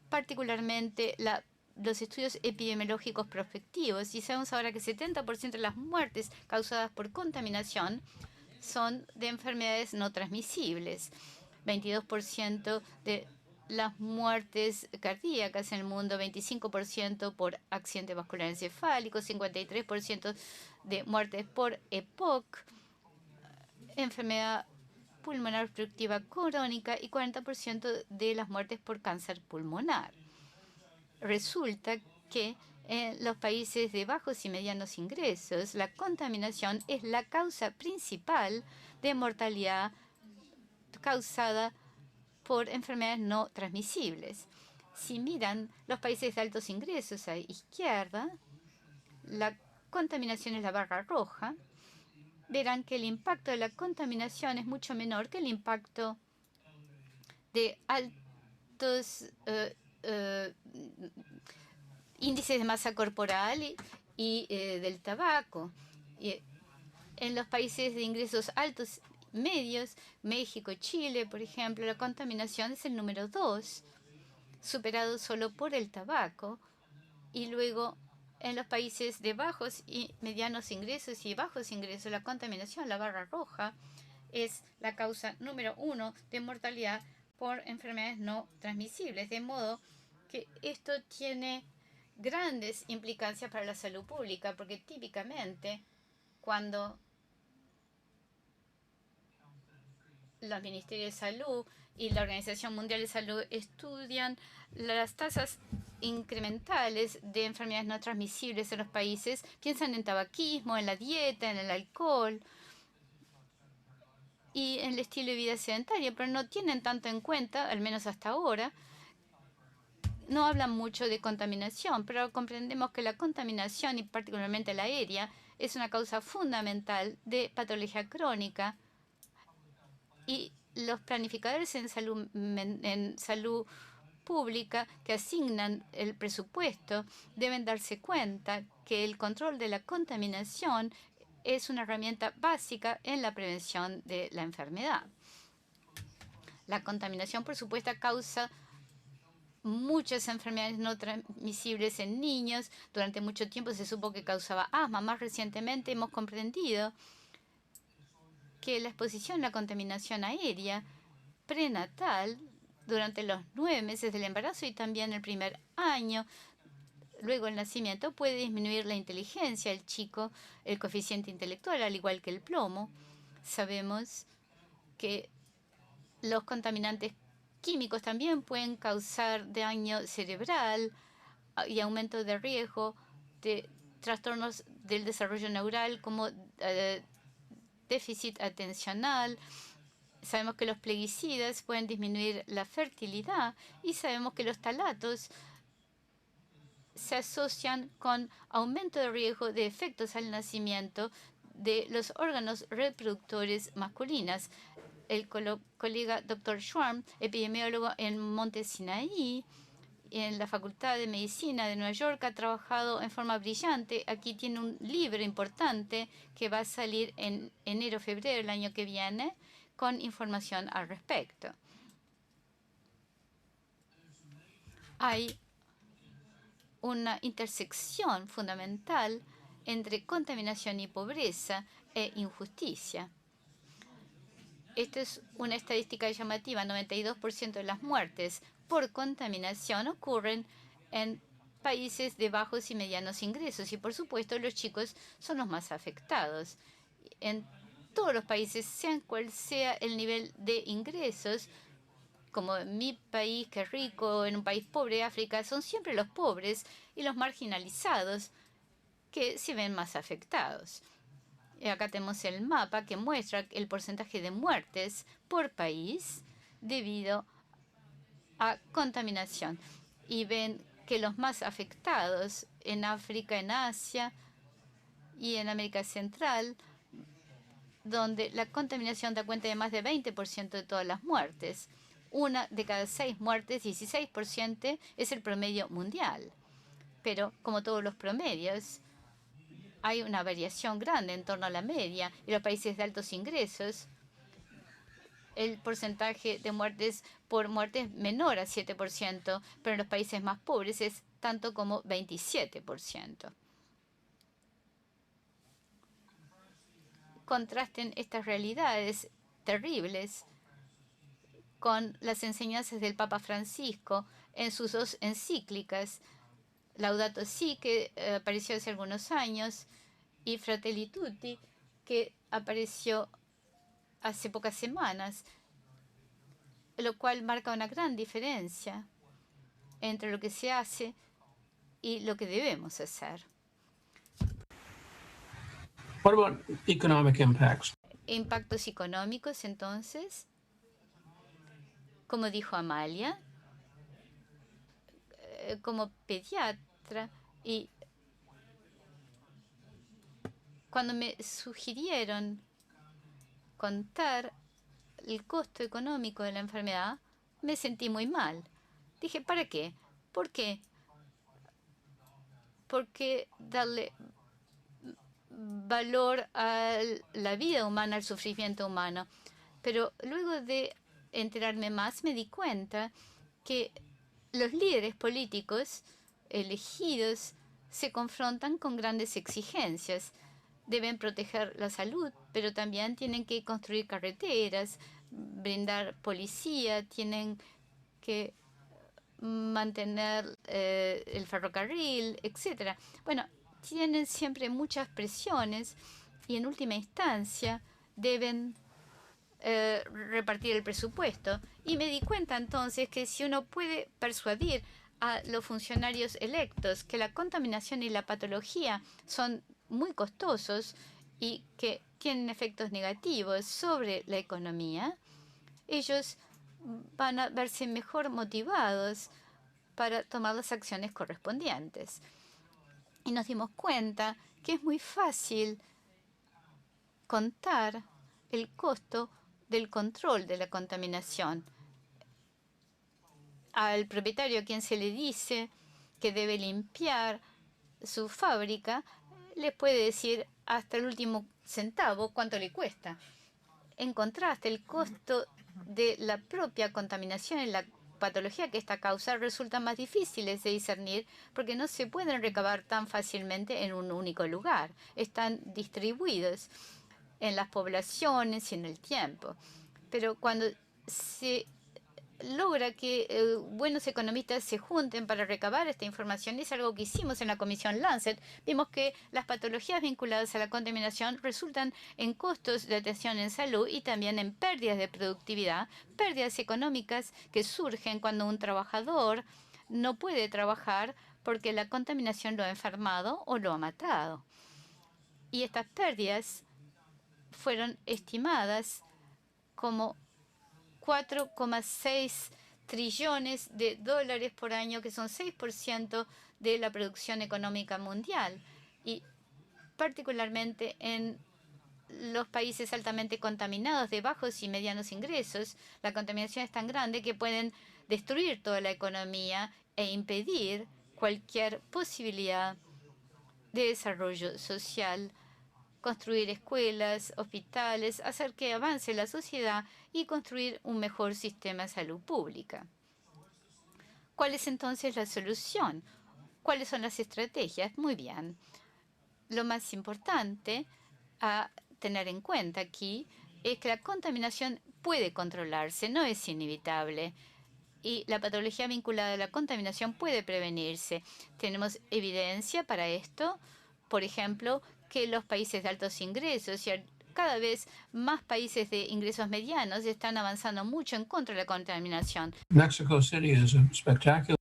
particularmente los estudios epidemiológicos prospectivos. Y sabemos ahora que 70% de las muertes causadas por contaminación son de enfermedades no transmisibles. 22% de las muertes cardíacas en el mundo, 25% por accidente vascular encefálico, 53% de muertes por EPOC, enfermedad pulmonar obstructiva crónica, y 40% de las muertes por cáncer pulmonar. Resulta que en los países de bajos y medianos ingresos, la contaminación es la causa principal de mortalidad causada por enfermedades no transmisibles. Si miran los países de altos ingresos a la izquierda, la contaminación es la barra roja. Verán que el impacto de la contaminación es mucho menor que el impacto de altos índices de masa corporal y del tabaco. Y en los países de ingresos altos medios, México, Chile, por ejemplo, la contaminación es el número 2, superado solo por el tabaco. Y luego, en los países de bajos y medianos ingresos y bajos ingresos, la contaminación, la barra roja, es la causa número 1 de mortalidad por enfermedades no transmisibles, de modo que esto tiene grandes implicancias para la salud pública, porque típicamente cuando los Ministerios de Salud y la Organización Mundial de Salud estudian las tasas incrementales de enfermedades no transmisibles en los países, piensan en tabaquismo, en la dieta, en el alcohol y en el estilo de vida sedentario, pero no tienen tanto en cuenta, al menos hasta ahora, no hablan mucho de contaminación, pero comprendemos que la contaminación, y particularmente la aérea, es una causa fundamental de patología crónica. Y los planificadores en salud pública que asignan el presupuesto deben darse cuenta que el control de la contaminación es una herramienta básica en la prevención de la enfermedad. La contaminación, por supuesto, causa muchas enfermedades no transmisibles en niños. Durante mucho tiempo se supo que causaba asma. Más recientemente hemos comprendido que la exposición a la contaminación aérea prenatal durante los 9 meses del embarazo y también el primer año, luego el nacimiento, puede disminuir la inteligencia del chico, el coeficiente intelectual, al igual que el plomo. Sabemos que los contaminantes químicos también pueden causar daño cerebral y aumento de riesgo de trastornos del desarrollo neural como déficit atencional. Sabemos que los plaguicidas pueden disminuir la fertilidad y sabemos que los talatos se asocian con aumento de riesgo de efectos al nacimiento de los órganos reproductores masculinos. El colega Dr. Schwarm, epidemiólogo en Monte Sinaí, en la Facultad de Medicina de Nueva York, ha trabajado en forma brillante. Aquí tiene un libro importante que va a salir en enero o febrero del año que viene con información al respecto. Hay una intersección fundamental entre contaminación y pobreza e injusticia. Esta es una estadística llamativa. 92% de las muertes por contaminación ocurren en países de bajos y medianos ingresos. Y, por supuesto, los chicos son los más afectados. En todos los países, sean cual sea el nivel de ingresos, como en mi país, que es rico, en un país pobre, África, son siempre los pobres y los marginalizados que se ven más afectados. Y acá tenemos el mapa que muestra el porcentaje de muertes por país debido a contaminación. Y ven que los más afectados en África, en Asia y en América Central, donde la contaminación da cuenta de más de 20% de todas las muertes. 1 de cada 6 muertes, 16%, es el promedio mundial. Pero, como todos los promedios, hay una variación grande en torno a la media. Y los países de altos ingresos, el porcentaje de muertes por muerte es menor a 7%, pero en los países más pobres es tanto como 27%. Contrasten estas realidades terribles con las enseñanzas del Papa Francisco en sus 2 encíclicas, Laudato Si, que apareció hace algunos años, y Fratelli Tutti, que apareció hace pocas semanas, lo cual marca una gran diferencia entre lo que se hace y lo que debemos hacer. What about economic impacts? Impactos económicos, entonces, como dijo Amalia, como pediatra, y cuando me sugirieron contar el costo económico de la enfermedad, me sentí muy mal. Dije, ¿para qué? ¿Por qué? Porque darle valor a la vida humana, al sufrimiento humano. Pero luego de enterarme más, me di cuenta que los líderes políticos elegidos se confrontan con grandes exigencias. deben proteger la salud, pero también tienen que construir carreteras, brindar policía, tienen que mantener el ferrocarril, etcétera. Bueno, tienen siempre muchas presiones y en última instancia deben repartir el presupuesto. Y me di cuenta entonces que si uno puede persuadir a los funcionarios electos que la contaminación y la patología son muy costosos y que tienen efectos negativos sobre la economía, ellos van a verse mejor motivados para tomar las acciones correspondientes. Y nos dimos cuenta que es muy fácil contar el costo del control de la contaminación. Al propietario a quien se le dice que debe limpiar su fábrica, le puede decir hasta el último centavo cuánto le cuesta. En contraste, el costo de la propia contaminación y la patología que esta causa resultan más difíciles de discernir porque no se pueden recabar tan fácilmente en un único lugar. Están distribuidos en las poblaciones y en el tiempo. Pero cuando se logra que buenos economistas se junten para recabar esta información, es algo que hicimos en la Comisión Lancet, vimos que las patologías vinculadas a la contaminación resultan en costos de atención en salud y también en pérdidas de productividad, pérdidas económicas que surgen cuando un trabajador no puede trabajar porque la contaminación lo ha enfermado o lo ha matado. Y estas pérdidas fueron estimadas como 4,6 trillones de dólares por año, que son 6% de la producción económica mundial. Y particularmente en los países altamente contaminados de bajos y medianos ingresos, la contaminación es tan grande que pueden destruir toda la economía e impedir cualquier posibilidad de desarrollo social, construir escuelas, hospitales, hacer que avance la sociedad y construir un mejor sistema de salud pública. ¿Cuál es entonces la solución? ¿Cuáles son las estrategias? Muy bien. Lo más importante a tener en cuenta aquí es que la contaminación puede controlarse, no es inevitable. Y la patología vinculada a la contaminación puede prevenirse. Tenemos evidencia para esto, por ejemplo, que los países de altos ingresos y cada vez más países de ingresos medianos están avanzando mucho en contra de la contaminación. Mexico City is a spectacular.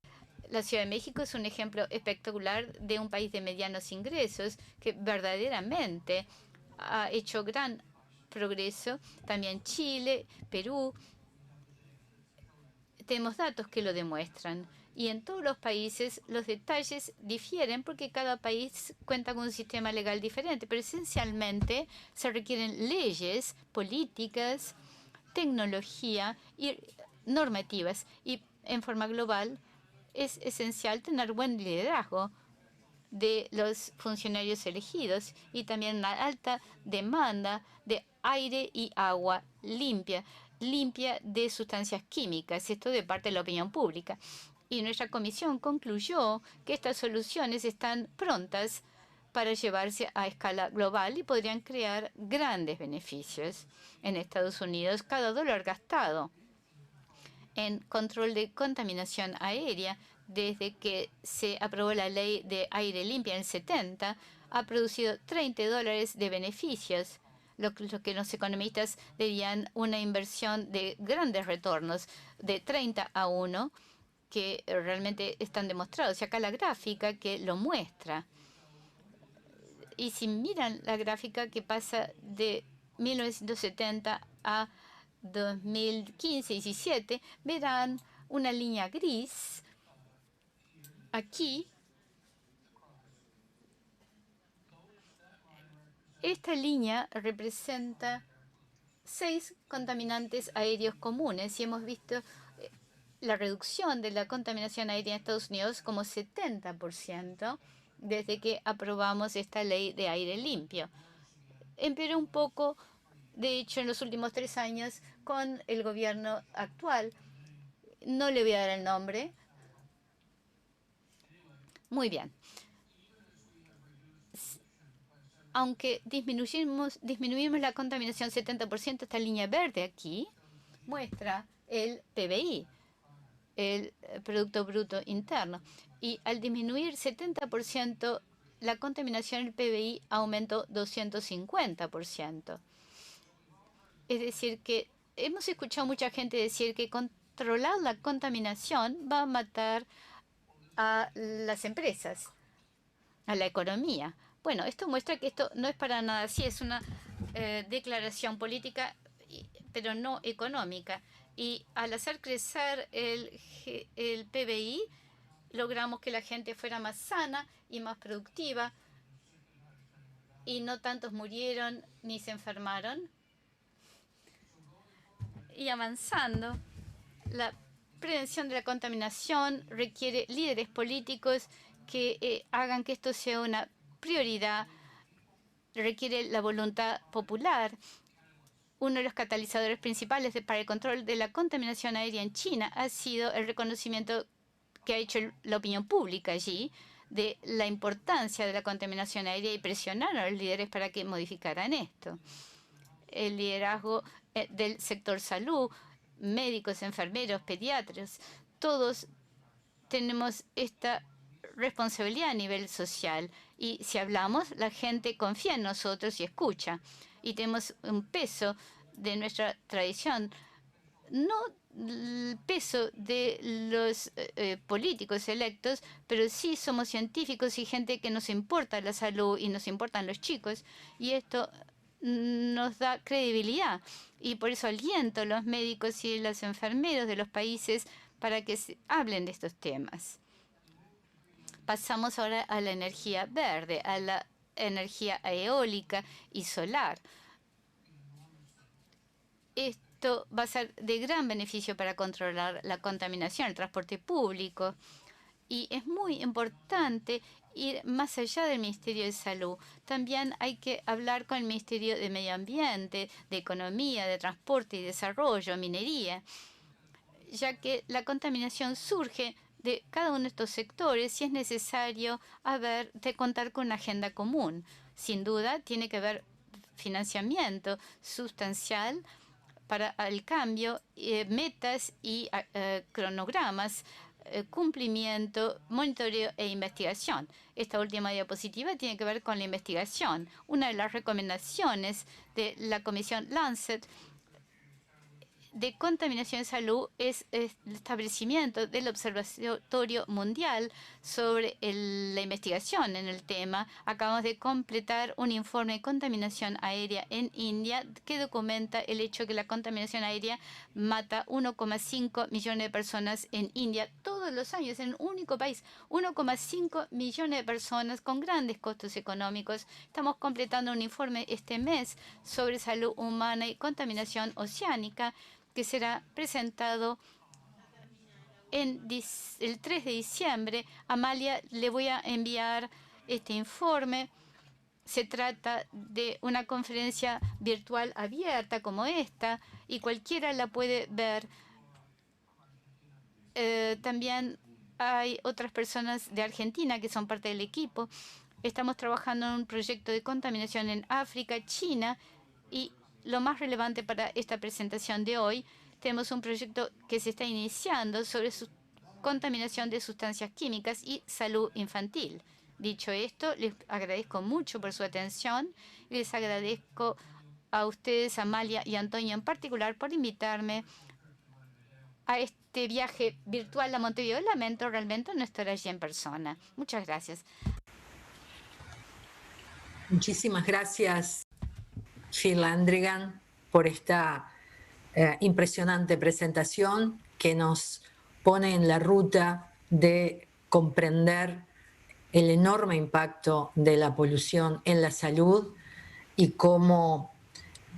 La Ciudad de México es un ejemplo espectacular de un país de medianos ingresos que verdaderamente ha hecho gran progreso. También Chile, Perú. Tenemos datos que lo demuestran. Y en todos los países los detalles difieren porque cada país cuenta con un sistema legal diferente, pero esencialmente se requieren leyes, políticas, tecnología y normativas. Y en forma global es esencial tener buen liderazgo de los funcionarios elegidos y también una alta demanda de aire y agua limpia de sustancias químicas, esto de parte de la opinión pública. Y nuestra comisión concluyó que estas soluciones están prontas para llevarse a escala global y podrían crear grandes beneficios. En Estados Unidos, cada dólar gastado en control de contaminación aérea desde que se aprobó la ley de aire limpio en el 70 ha producido $30 de beneficios, lo que los economistas dirían una inversión de grandes retornos de 30-1, que realmente están demostrados. Y acá la gráfica que lo muestra. Y si miran la gráfica que pasa de 1970 a 2015-17, verán una línea gris aquí. Esta línea representa 6 contaminantes aéreos comunes y hemos visto la reducción de la contaminación aérea en Estados Unidos como 70% desde que aprobamos esta ley de aire limpio. Empeoró un poco, de hecho, en los últimos 3 años con el gobierno actual. No le voy a dar el nombre. Muy bien. aunque disminuimos la contaminación 70%, esta línea verde aquí muestra el PBI, el Producto Bruto Interno. Y al disminuir 70%, la contaminación del PBI aumentó 250%. Es decir, que hemos escuchado mucha gente decir que controlar la contaminación va a matar a las empresas, a la economía. Bueno, esto muestra que esto no es para nada así, es una declaración política, pero no económica. Y al hacer crecer el PBI, logramos que la gente fuera más sana y más productiva, y no tantos murieron ni se enfermaron. Y avanzando, la prevención de la contaminación requiere líderes políticos que hagan que esto sea una prioridad, requiere la voluntad popular. Uno de los catalizadores principales para el control de la contaminación aérea en China ha sido el reconocimiento que ha hecho la opinión pública allí de la importancia de la contaminación aérea y presionaron a los líderes para que modificaran esto. El liderazgo del sector salud, médicos, enfermeros, pediatras, todos tenemos esta responsabilidad a nivel social. Y si hablamos, la gente confía en nosotros y escucha. Y tenemos un peso de nuestra tradición, no el peso de los políticos electos, pero sí somos científicos y gente que nos importa la salud y nos importan los chicos. Y esto nos da credibilidad. Y por eso aliento a los médicos y los enfermeros de los países para que hablen de estos temas. Pasamos ahora a la energía verde, a la energía eólica y solar. Esto va a ser de gran beneficio para controlar la contaminación, el transporte público. Y es muy importante ir más allá del Ministerio de Salud. También hay que hablar con el Ministerio de Medio Ambiente, de Economía, de Transporte y Desarrollo, Minería, ya que la contaminación surge de cada uno de estos sectores y es necesario contar con una agenda común. Sin duda, tiene que haber financiamiento sustancial para el cambio, metas y cronogramas, cumplimiento, monitoreo e investigación. Esta última diapositiva tiene que ver con la investigación. Una de las recomendaciones de la Comisión Lancet de Contaminación y Salud es el establecimiento del Observatorio Mundial sobre la investigación en el tema. Acabamos de completar un informe de contaminación aérea en India que documenta el hecho que la contaminación aérea mata 1,5 millones de personas en India todos los años, en un único país. 1,5 millones de personas con grandes costos económicos. Estamos completando un informe este mes sobre salud humana y contaminación oceánica, que será presentado el 3 de diciembre. Amalia, le voy a enviar este informe. Se trata de una conferencia virtual abierta como esta y cualquiera la puede ver. También hay otras personas de Argentina que son parte del equipo. Estamos trabajando en un proyecto de contaminación en África, China, y lo más relevante para esta presentación de hoy, tenemos un proyecto que se está iniciando sobre contaminación de sustancias químicas y salud infantil. Dicho esto, les agradezco mucho por su atención y les agradezco a ustedes, Amalia y Antonio en particular, por invitarme a este viaje virtual a Montevideo. Lamento realmente no estar allí en persona. Muchas gracias. Muchísimas gracias, Phil Landrigan, por esta impresionante presentación que nos pone en la ruta de comprender el enorme impacto de la polución en la salud y cómo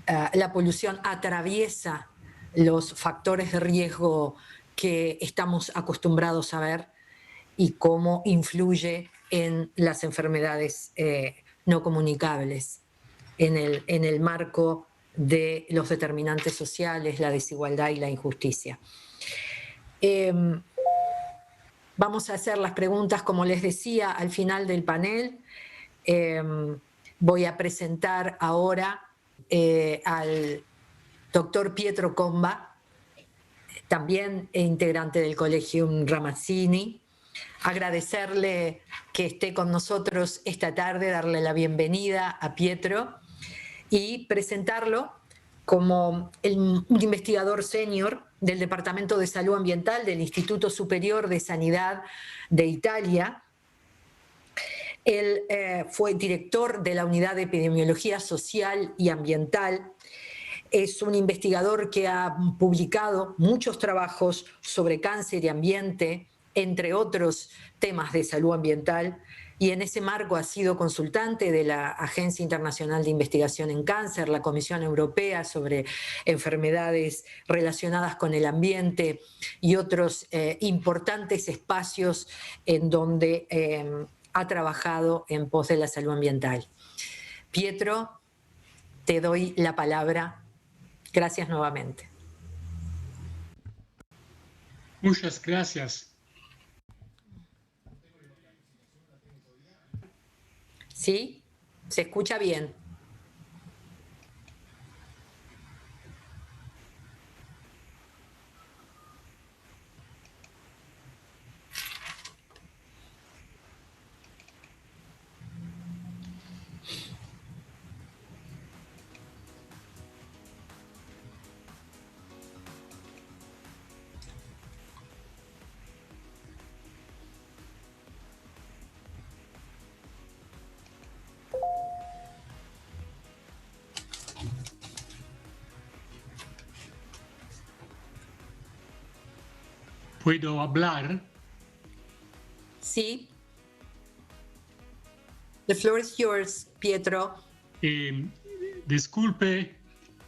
la polución atraviesa los factores de riesgo que estamos acostumbrados a ver y cómo influye en las enfermedades no comunicables, en el marco de los determinantes sociales, la desigualdad y la injusticia. Vamos a hacer las preguntas, como les decía, al final del panel. voy a presentar ahora al doctor Pietro Comba, también integrante del Collegium Ramazzini. Agradecerle que esté con nosotros esta tarde, darle la bienvenida a Pietro y presentarlo como un investigador senior del Departamento de Salud Ambiental del Instituto Superior de Sanidad de Italia. Él fue director de la Unidad de Epidemiología Social y Ambiental. Es un investigador que ha publicado muchos trabajos sobre cáncer y ambiente, entre otros temas de salud ambiental, y en ese marco ha sido consultante de la Agencia Internacional de Investigación en Cáncer, la Comisión Europea sobre enfermedades relacionadas con el ambiente y otros importantes espacios en donde ha trabajado en pos de la salud ambiental. Pietro, te doy la palabra. Gracias nuevamente. Muchas gracias. ¿Sí? ¿Se escucha bien? ¿Puedo hablar? Sí. The floor is yours, Pietro. Disculpe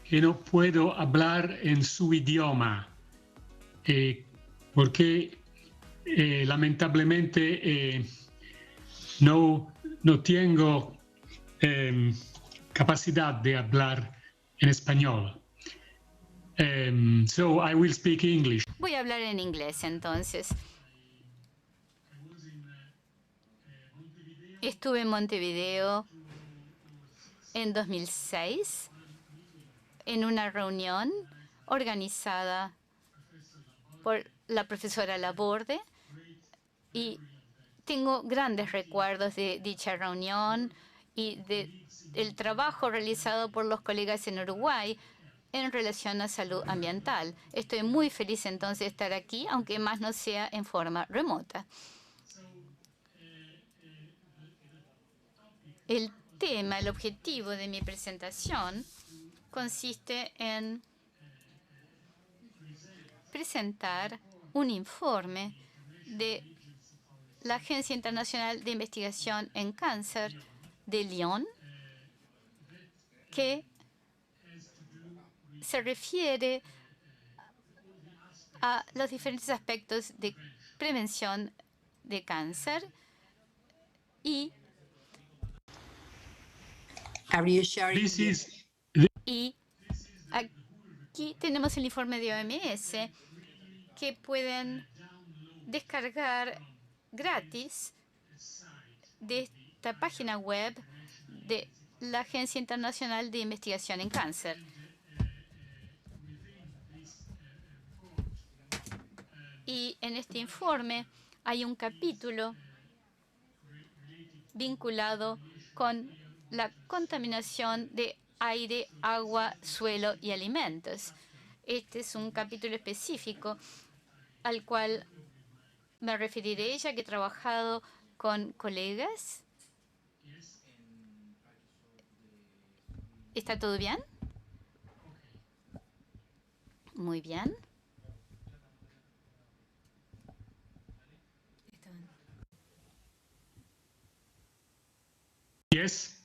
que no puedo hablar en su idioma, porque lamentablemente no tengo capacidad de hablar en español. So I will speak English. Voy a hablar en inglés entonces. Estuve en Montevideo en 2006 en una reunión organizada por la profesora Laborde y tengo grandes recuerdos de dicha reunión y del trabajo realizado por los colegas en Uruguay en relación a salud ambiental. Estoy muy feliz entonces de estar aquí, aunque más no sea en forma remota. El tema, el objetivo de mi presentación consiste en presentar un informe de la Agencia Internacional de Investigación en Cáncer de Lyon, que se refiere a los diferentes aspectos de prevención de cáncer y aquí tenemos el informe de OMS que pueden descargar gratis de esta página web de la Agencia Internacional de Investigación en Cáncer. Y en este informe hay un capítulo vinculado con la contaminación de aire, agua, suelo y alimentos. Este es un capítulo específico al cual me referiré, ya que he trabajado con colegas. ¿Está todo bien? Muy bien. Yes.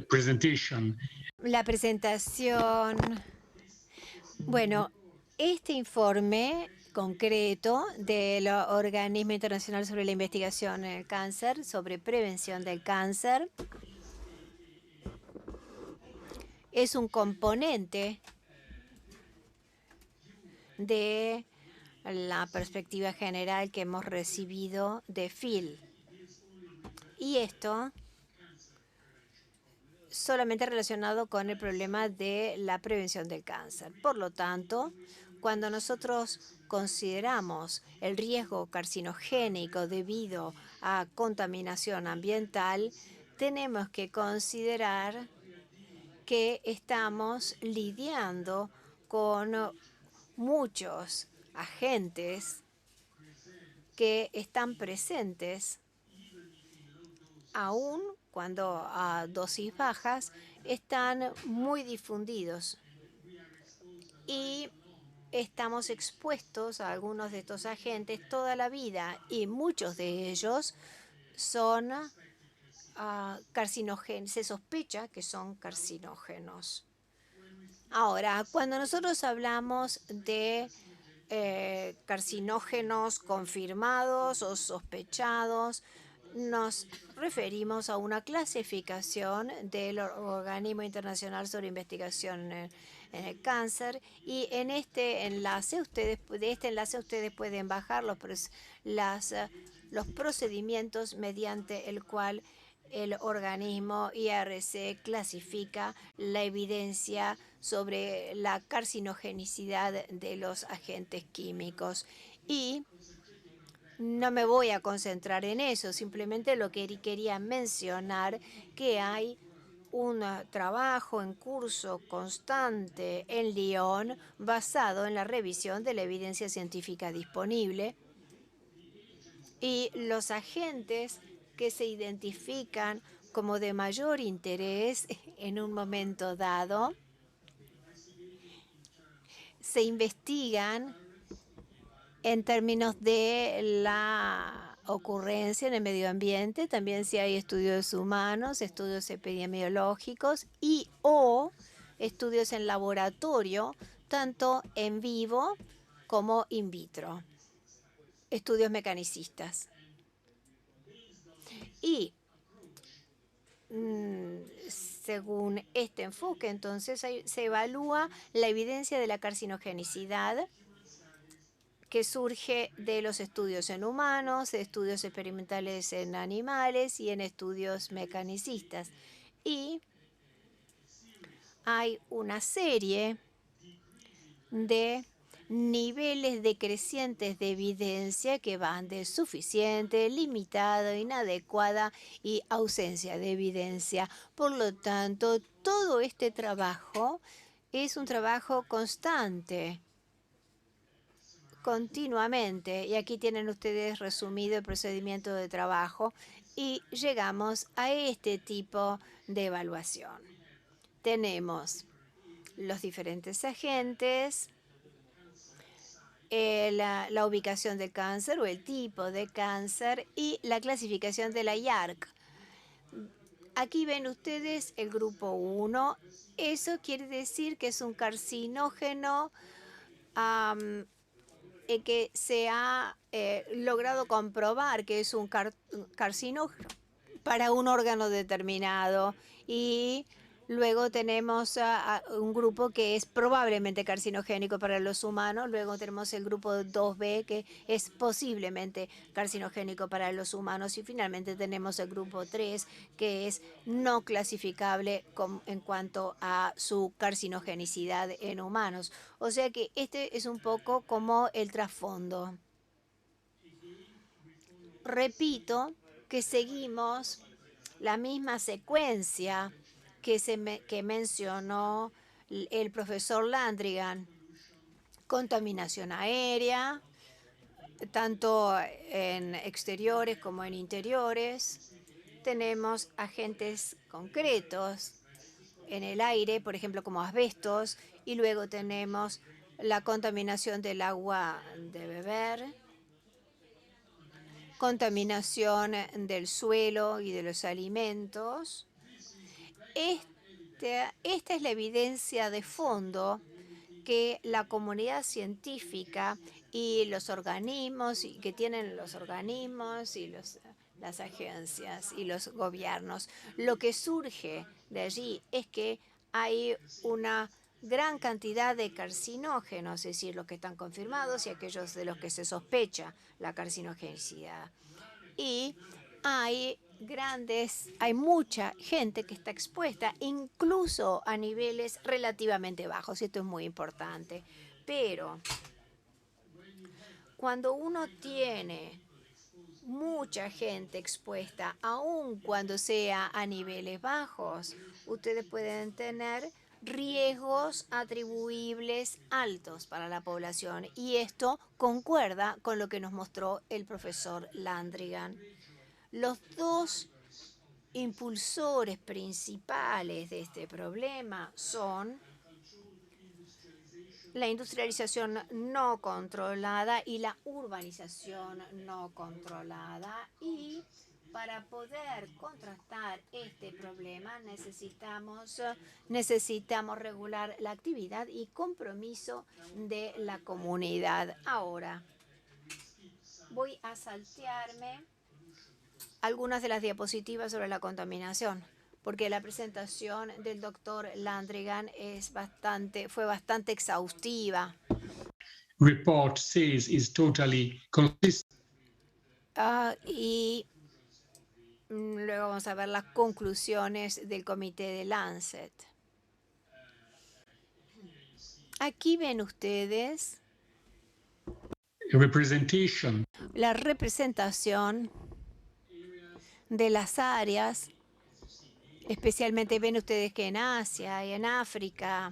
presentation. La presentación. Bueno, este informe concreto del Organismo Internacional sobre la Investigación en el Cáncer, sobre prevención del cáncer, es un componente de la perspectiva general que hemos recibido de Phil. Y esto solamente relacionado con el problema de la prevención del cáncer. Por lo tanto, cuando nosotros consideramos el riesgo carcinogénico debido a contaminación ambiental, tenemos que considerar que estamos lidiando con muchos agentes que están presentes aún cuando a dosis bajas están muy difundidos y estamos expuestos a algunos de estos agentes toda la vida y muchos de ellos son carcinógenos, se sospecha que son carcinógenos. Ahora, cuando nosotros hablamos de carcinógenos confirmados o sospechados, nos referimos a una clasificación del Organismo Internacional sobre Investigación en el Cáncer, y de este enlace ustedes pueden bajar los procedimientos mediante el cual el organismo IARC clasifica la evidencia sobre la carcinogenicidad de los agentes químicos. Y no me voy a concentrar en eso, simplemente lo que quería mencionar que hay un trabajo en curso constante en Lyon basado en la revisión de la evidencia científica disponible, y los agentes que se identifican como de mayor interés en un momento dado se investigan en términos de la ocurrencia en el medio ambiente, también si hay estudios humanos, estudios epidemiológicos o estudios en laboratorio, tanto en vivo como in vitro, estudios mecanicistas. Y según este enfoque, entonces se evalúa la evidencia de la carcinogenicidad que surge de los estudios en humanos, estudios experimentales en animales y en estudios mecanicistas. Y hay una serie de niveles decrecientes de evidencia que van de suficiente, limitado, inadecuada y ausencia de evidencia. Por lo tanto, todo este trabajo es un trabajo constante, continuamente. Y aquí tienen ustedes resumido el procedimiento de trabajo y llegamos a este tipo de evaluación. Tenemos los diferentes agentes, la ubicación del cáncer o el tipo de cáncer y la clasificación de la IARC. Aquí ven ustedes el grupo 1. Eso quiere decir que es un carcinógeno que se ha logrado comprobar que es un carcinógeno para un órgano determinado, y Luego tenemos a un grupo que es probablemente carcinogénico para los humanos. Luego tenemos el grupo 2B que es posiblemente carcinogénico para los humanos. Y finalmente tenemos el grupo 3 que es no clasificable en cuanto a su carcinogenicidad en humanos. O sea que este es un poco como el trasfondo. Repito que seguimos la misma secuencia que mencionó el profesor Landrigan. Contaminación aérea, tanto en exteriores como en interiores. Tenemos agentes concretos en el aire, por ejemplo, como asbestos, y luego tenemos la contaminación del agua de beber, contaminación del suelo y de los alimentos. Esta es la evidencia de fondo que la comunidad científica y los organismos que tienen los organismos y las agencias y los gobiernos. Lo que surge de allí es que hay una gran cantidad de carcinógenos, es decir, los que están confirmados y aquellos de los que se sospecha la carcinogenicidad. Y hay mucha gente que está expuesta, incluso a niveles relativamente bajos, y esto es muy importante. Pero cuando uno tiene mucha gente expuesta, aun cuando sea a niveles bajos, ustedes pueden tener riesgos atribuibles altos para la población. Y esto concuerda con lo que nos mostró el profesor Landrigan. Los dos impulsores principales de este problema son la industrialización no controlada y la urbanización no controlada. Y para poder contrastar este problema necesitamos regular la actividad y compromiso de la comunidad. Ahora voy a saltearme algunas de las diapositivas sobre la contaminación, porque la presentación del doctor Landrigan fue bastante exhaustiva. Report says is totally consistent. Y luego vamos a ver las conclusiones del comité de Lancet. Aquí ven ustedes Representation la representación de las áreas, especialmente ven ustedes que en Asia y en África,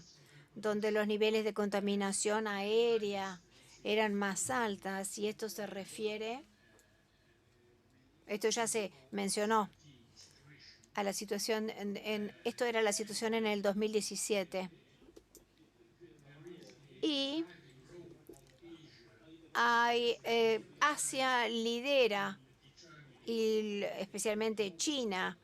donde los niveles de contaminación aérea eran más altas, y esto se refiere, esto ya se mencionó, a la situación, esto era la situación en el 2017. Y Asia lidera, y especialmente China,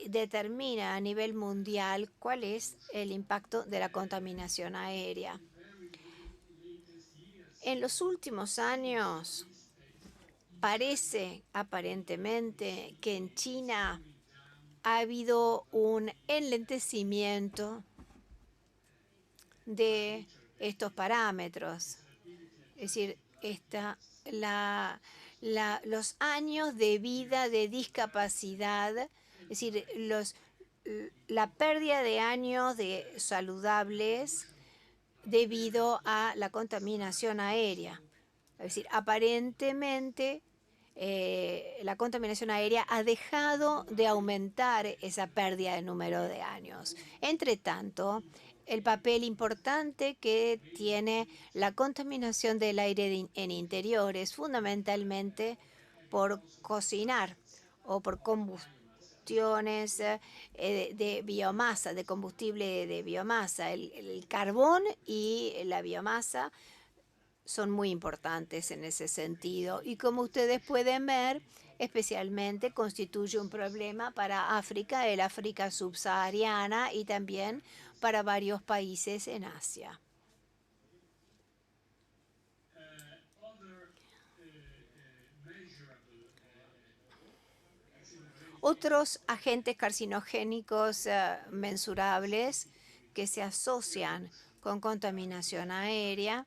determina a nivel mundial cuál es el impacto de la contaminación aérea. En los últimos años, parece aparentemente que en China ha habido un enlentecimiento de estos parámetros. Es decir, los años de vida de discapacidad, es decir, la pérdida de años saludables debido a la contaminación aérea. Es decir, aparentemente la contaminación aérea ha dejado de aumentar esa pérdida de número de años. Entre tanto, el papel importante que tiene la contaminación del aire en interiores, fundamentalmente por cocinar o por combustiones de biomasa, de combustible de biomasa. El carbón y la biomasa son muy importantes en ese sentido. Y como ustedes pueden ver, especialmente constituye un problema para África, el África subsahariana, y también para varios países en Asia. Otros agentes carcinogénicos mensurables que se asocian con contaminación aérea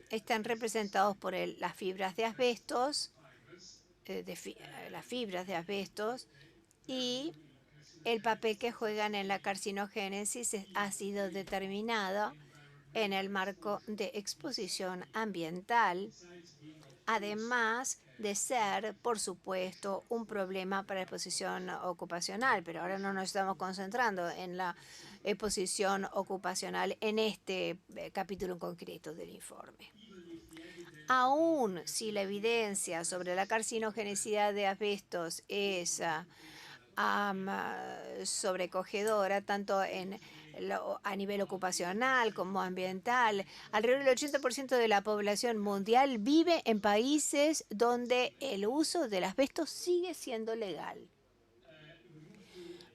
están representados por las fibras de asbestos, las fibras de asbestos y el papel que juegan en la carcinogénesis ha sido determinado en el marco de exposición ambiental, además de ser, por supuesto, un problema para la exposición ocupacional. Pero ahora no nos estamos concentrando en la exposición ocupacional en este capítulo en concreto del informe. Aún si la evidencia sobre la carcinogenicidad de asbestos es sobrecogedora, tanto a nivel ocupacional como ambiental, alrededor del 80% de la población mundial vive en países donde el uso del asbesto sigue siendo legal.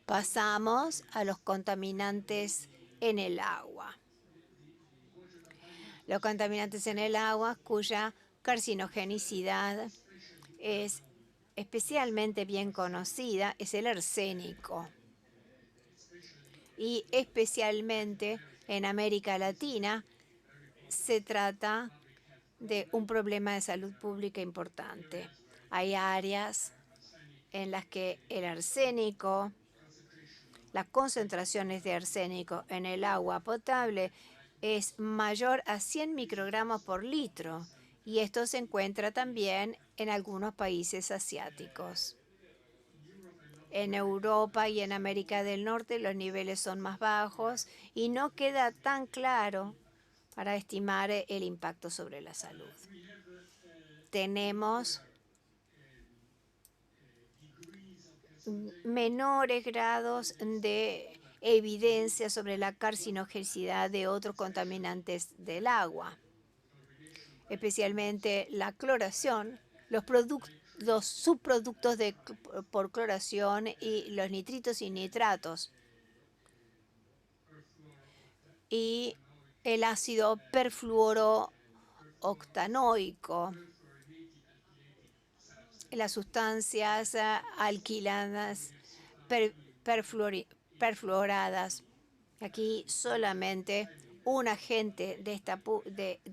Pasamos a los contaminantes en el agua. Los contaminantes en el agua cuya carcinogenicidad es especialmente bien conocida es el arsénico. Y especialmente en América Latina se trata de un problema de salud pública importante. Hay áreas en las que el arsénico, las concentraciones de arsénico en el agua potable es mayor a 100 microgramos por litro, y esto se encuentra también en algunos países asiáticos. En Europa y en América del Norte los niveles son más bajos y no queda tan claro para estimar el impacto sobre la salud. Tenemos menores grados de evidencia sobre la carcinogenicidad de otros contaminantes del agua, especialmente la cloración, los subproductos por cloración y los nitritos y nitratos, y el ácido perfluorooctanoico, las sustancias alquiladas perfluoradas. Aquí solamente un agente de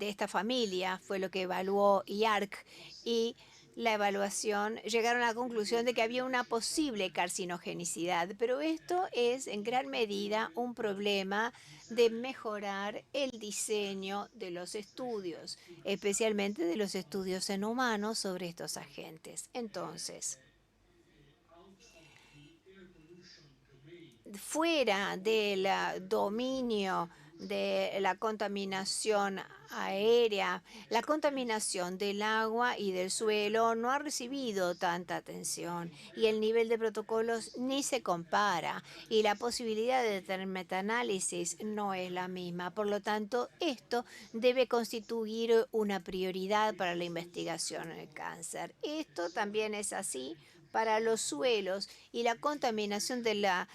esta familia fue lo que evaluó IARC, y la evaluación llegaron a la conclusión de que había una posible carcinogenicidad, pero esto es en gran medida un problema de mejorar el diseño de los estudios, especialmente de los estudios en humanos sobre estos agentes. Entonces, fuera del dominio de la contaminación aérea, la contaminación del agua y del suelo no ha recibido tanta atención, y el nivel de protocolos ni se compara, y la posibilidad de tener metaanálisis no es la misma. Por lo tanto, esto debe constituir una prioridad para la investigación en el cáncer. Esto también es así para los suelos y la contaminación de la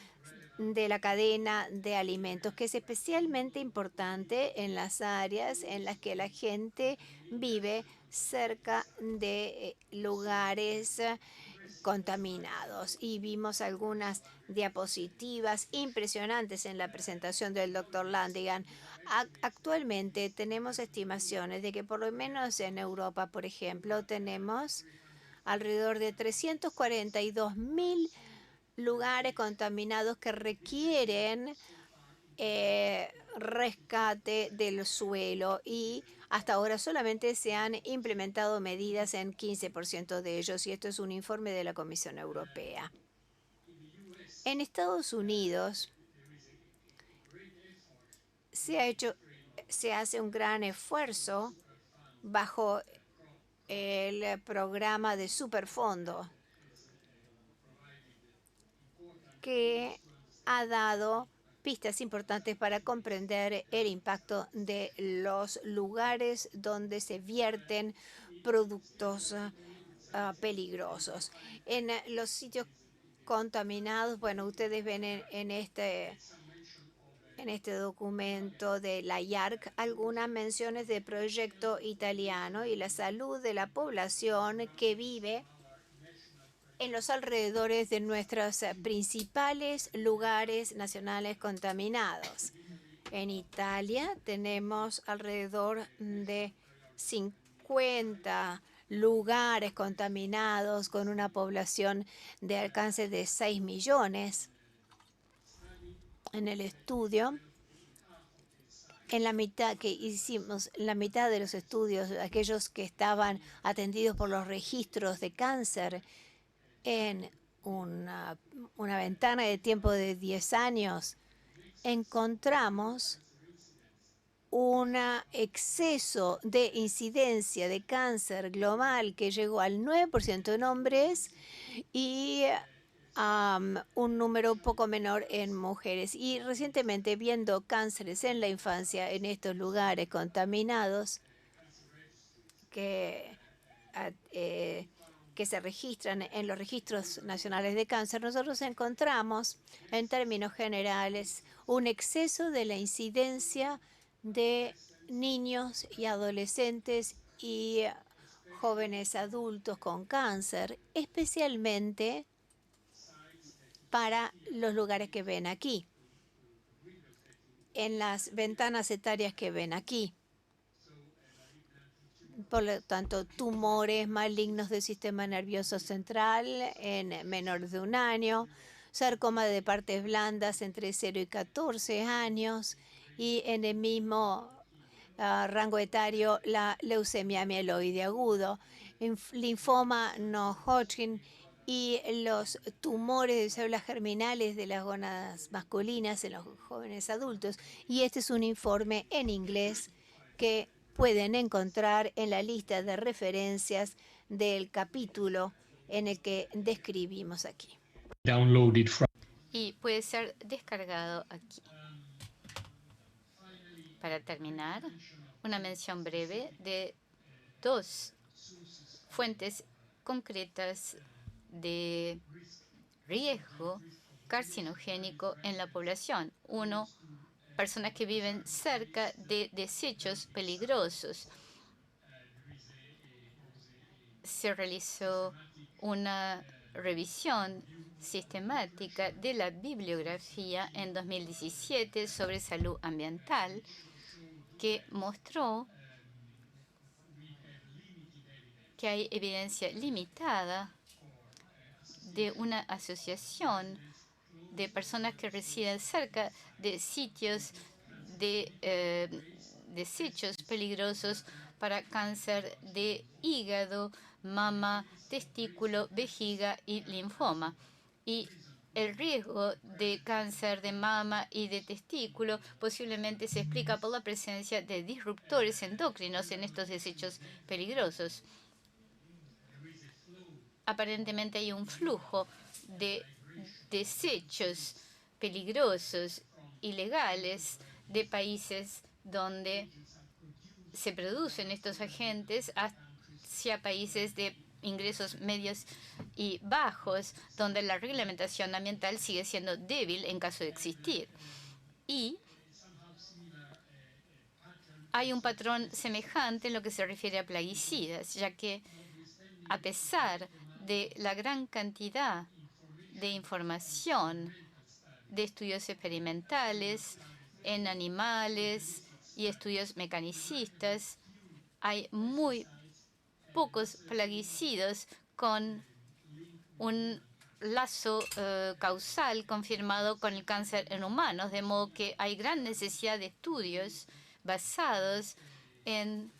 cadena de alimentos, que es especialmente importante en las áreas en las que la gente vive cerca de lugares contaminados. Y vimos algunas diapositivas impresionantes en la presentación del doctor Landigan. Actualmente tenemos estimaciones de que por lo menos en Europa, por ejemplo, tenemos alrededor de 342.000 lugares contaminados que requieren rescate del suelo, y hasta ahora solamente se han implementado medidas en 15% de ellos, y esto es un informe de la Comisión Europea. En Estados Unidos se hace un gran esfuerzo bajo el programa de Superfondo, que ha dado pistas importantes para comprender el impacto de los lugares donde se vierten productos peligrosos. En los sitios contaminados, bueno, ustedes ven en este documento de la IARC algunas menciones del proyecto italiano y la salud de la población que vive en los alrededores de nuestros principales lugares nacionales contaminados. En Italia tenemos alrededor de 50 lugares contaminados con una población de alcance de 6 millones. En el estudio, en la mitad que hicimos, la mitad de los estudios, aquellos que estaban atendidos por los registros de cáncer en una ventana de tiempo de 10 años, encontramos un exceso de incidencia de cáncer global que llegó al 9% en hombres y un número poco menor en mujeres. Y recientemente, viendo cánceres en la infancia en estos lugares contaminados que se registran en los registros nacionales de cáncer, nosotros encontramos, en términos generales, un exceso de la incidencia de niños y adolescentes y jóvenes adultos con cáncer, especialmente para los lugares que ven aquí, en las ventanas etarias que ven aquí. Por lo tanto, tumores malignos del sistema nervioso central en menores de 1 año, sarcoma de partes blandas entre 0 y 14 años y en el mismo rango etario la leucemia mieloide agudo, linfoma no Hodgkin y los tumores de células germinales de las gónadas masculinas en los jóvenes adultos. Y este es un informe en inglés que pueden encontrar en la lista de referencias del capítulo en el que describimos aquí. Downloaded from. Y puede ser descargado aquí. Para terminar, una mención breve de 2 fuentes concretas de riesgo carcinogénico en la población. Uno, personas que viven cerca de desechos peligrosos. Se realizó una revisión sistemática de la bibliografía en 2017 sobre salud ambiental que mostró que hay evidencia limitada de una asociación de personas que residen cerca de sitios de desechos peligrosos para cáncer de hígado, mama, testículo, vejiga y linfoma. Y el riesgo de cáncer de mama y de testículo posiblemente se explica por la presencia de disruptores endocrinos en estos desechos peligrosos. Aparentemente hay un flujo de desechos peligrosos, ilegales, de países donde se producen estos agentes hacia países de ingresos medios y bajos, donde la reglamentación ambiental sigue siendo débil en caso de existir. Y hay un patrón semejante en lo que se refiere a plaguicidas, ya que a pesar de la gran cantidad de información de estudios experimentales en animales y estudios mecanicistas, hay muy pocos plaguicidas con un lazo causal confirmado con el cáncer en humanos, de modo que hay gran necesidad de estudios basados en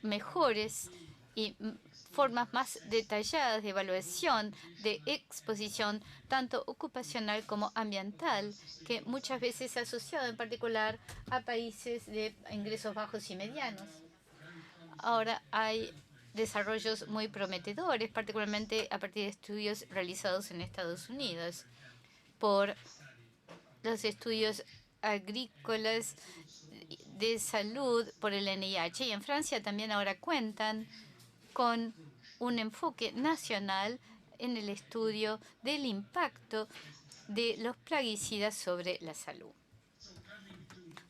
mejores y formas más detalladas de evaluación de exposición, tanto ocupacional como ambiental, que muchas veces es asociado en particular a países de ingresos bajos y medianos. Ahora hay desarrollos muy prometedores, particularmente a partir de estudios realizados en Estados Unidos por los estudios agrícolas de salud por el NIH. Y en Francia también ahora cuentan con un enfoque nacional en el estudio del impacto de los plaguicidas sobre la salud.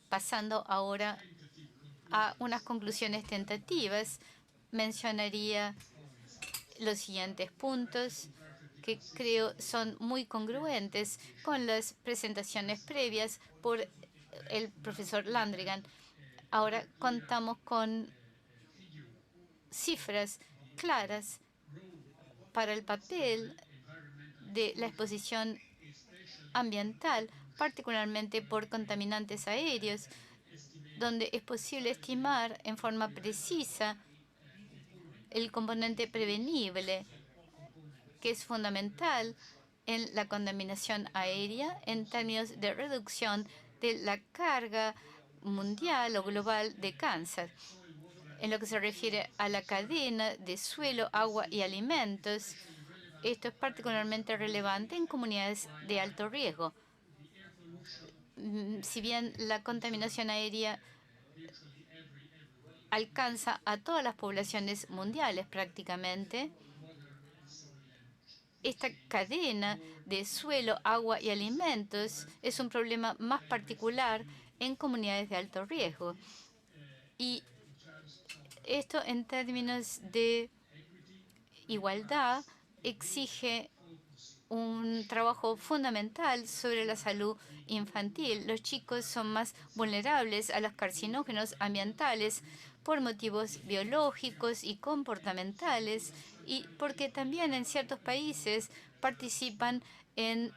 Pasando ahora a unas conclusiones tentativas mencionaría los siguientes puntos que creo son muy congruentes con las presentaciones previas por el profesor Landrigan. Ahora contamos con cifras claras para el papel de la exposición ambiental, particularmente por contaminantes aéreos, donde es posible estimar en forma precisa el componente prevenible, que es fundamental en la contaminación aérea en términos de reducción de la carga mundial o global de cáncer. En lo que se refiere a la cadena de suelo, agua y alimentos, esto es particularmente relevante en comunidades de alto riesgo. Si bien la contaminación aérea alcanza a todas las poblaciones mundiales prácticamente, esta cadena de suelo, agua y alimentos es un problema más particular en comunidades de alto riesgo. Y esto en términos de igualdad exige un trabajo fundamental sobre la salud infantil. Los chicos son más vulnerables a los carcinógenos ambientales por motivos biológicos y comportamentales y porque también en ciertos países participan en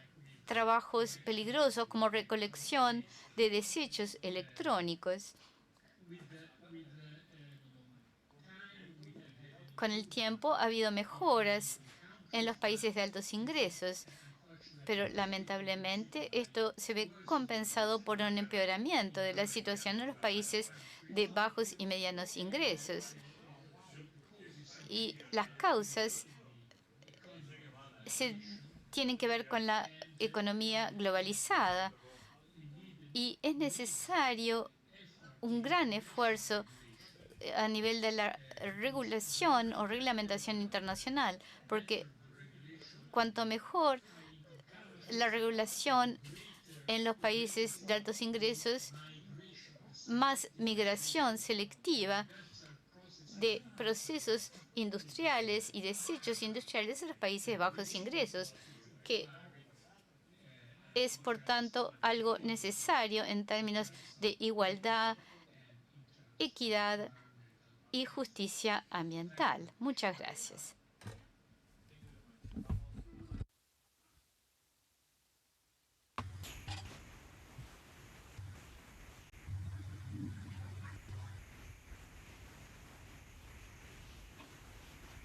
trabajos peligrosos como recolección de desechos electrónicos. Con el tiempo ha habido mejoras en los países de altos ingresos, pero lamentablemente esto se ve compensado por un empeoramiento de la situación en los países de bajos y medianos ingresos. Y las causas tienen que ver con la economía globalizada y es necesario un gran esfuerzo a nivel de la regulación o reglamentación internacional, porque cuanto mejor la regulación en los países de altos ingresos, más migración selectiva de procesos industriales y desechos industriales en los países de bajos ingresos, que es, por tanto, algo necesario en términos de igualdad, equidad y justicia ambiental. Muchas gracias.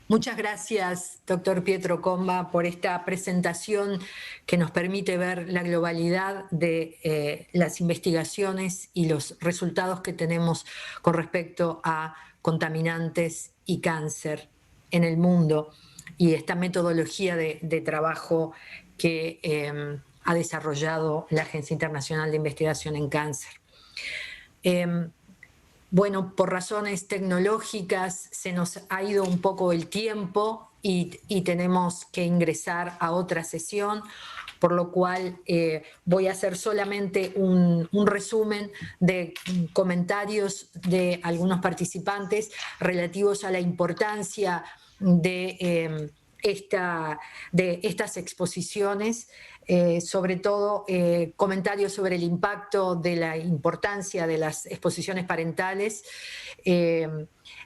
Muchas gracias, doctor Pietro Comba, por esta presentación que nos permite ver la globalidad de las investigaciones y los resultados que tenemos con respecto a contaminantes y cáncer en el mundo y esta metodología de trabajo que ha desarrollado la Agencia Internacional de Investigación en Cáncer. Bueno, por razones tecnológicas se nos ha ido un poco el tiempo y tenemos que ingresar a otra sesión, por lo cual voy a hacer solamente un resumen de comentarios de algunos participantes relativos a la importancia de estas exposiciones, sobre todo comentarios sobre el impacto de la importancia de las exposiciones parentales,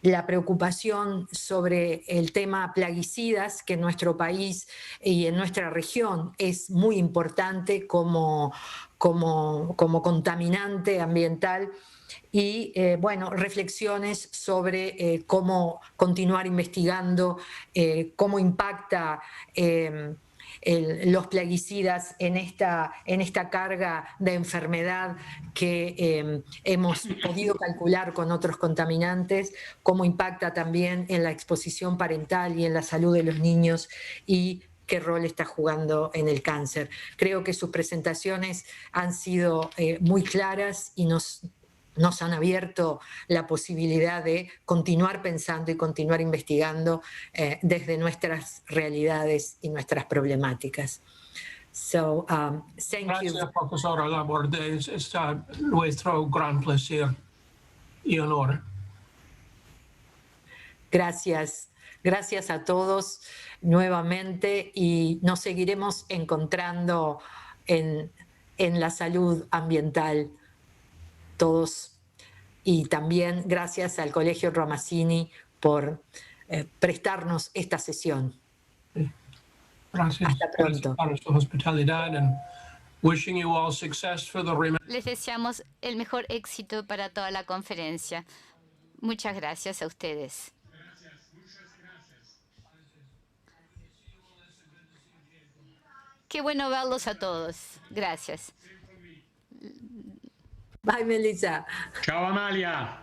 la preocupación sobre el tema plaguicidas, que en nuestro país y en nuestra región es muy importante como contaminante ambiental, y bueno, reflexiones sobre cómo continuar investigando, cómo impacta los plaguicidas en esta carga de enfermedad que hemos podido calcular con otros contaminantes, cómo impacta también en la exposición parental y en la salud de los niños y qué rol está jugando en el cáncer. Creo que sus presentaciones han sido muy claras y nos han abierto la posibilidad de continuar pensando y continuar investigando desde nuestras realidades y nuestras problemáticas. So, thank you. Grazie, professora Laborde. Es nuestro gran placer y honor. Gracias. Gracias a todos nuevamente y nos seguiremos encontrando en la salud ambiental todos. Y también gracias al Colegio Ramazzini por prestarnos esta sesión. Gracias, Hasta pronto. por su hospitalidad and wishing you all success for the remainder. Les deseamos el mejor éxito para toda la conferencia. Muchas gracias a ustedes. Qué bueno verlos a todos. Gracias. Bye, Melissa. Ciao Amalia.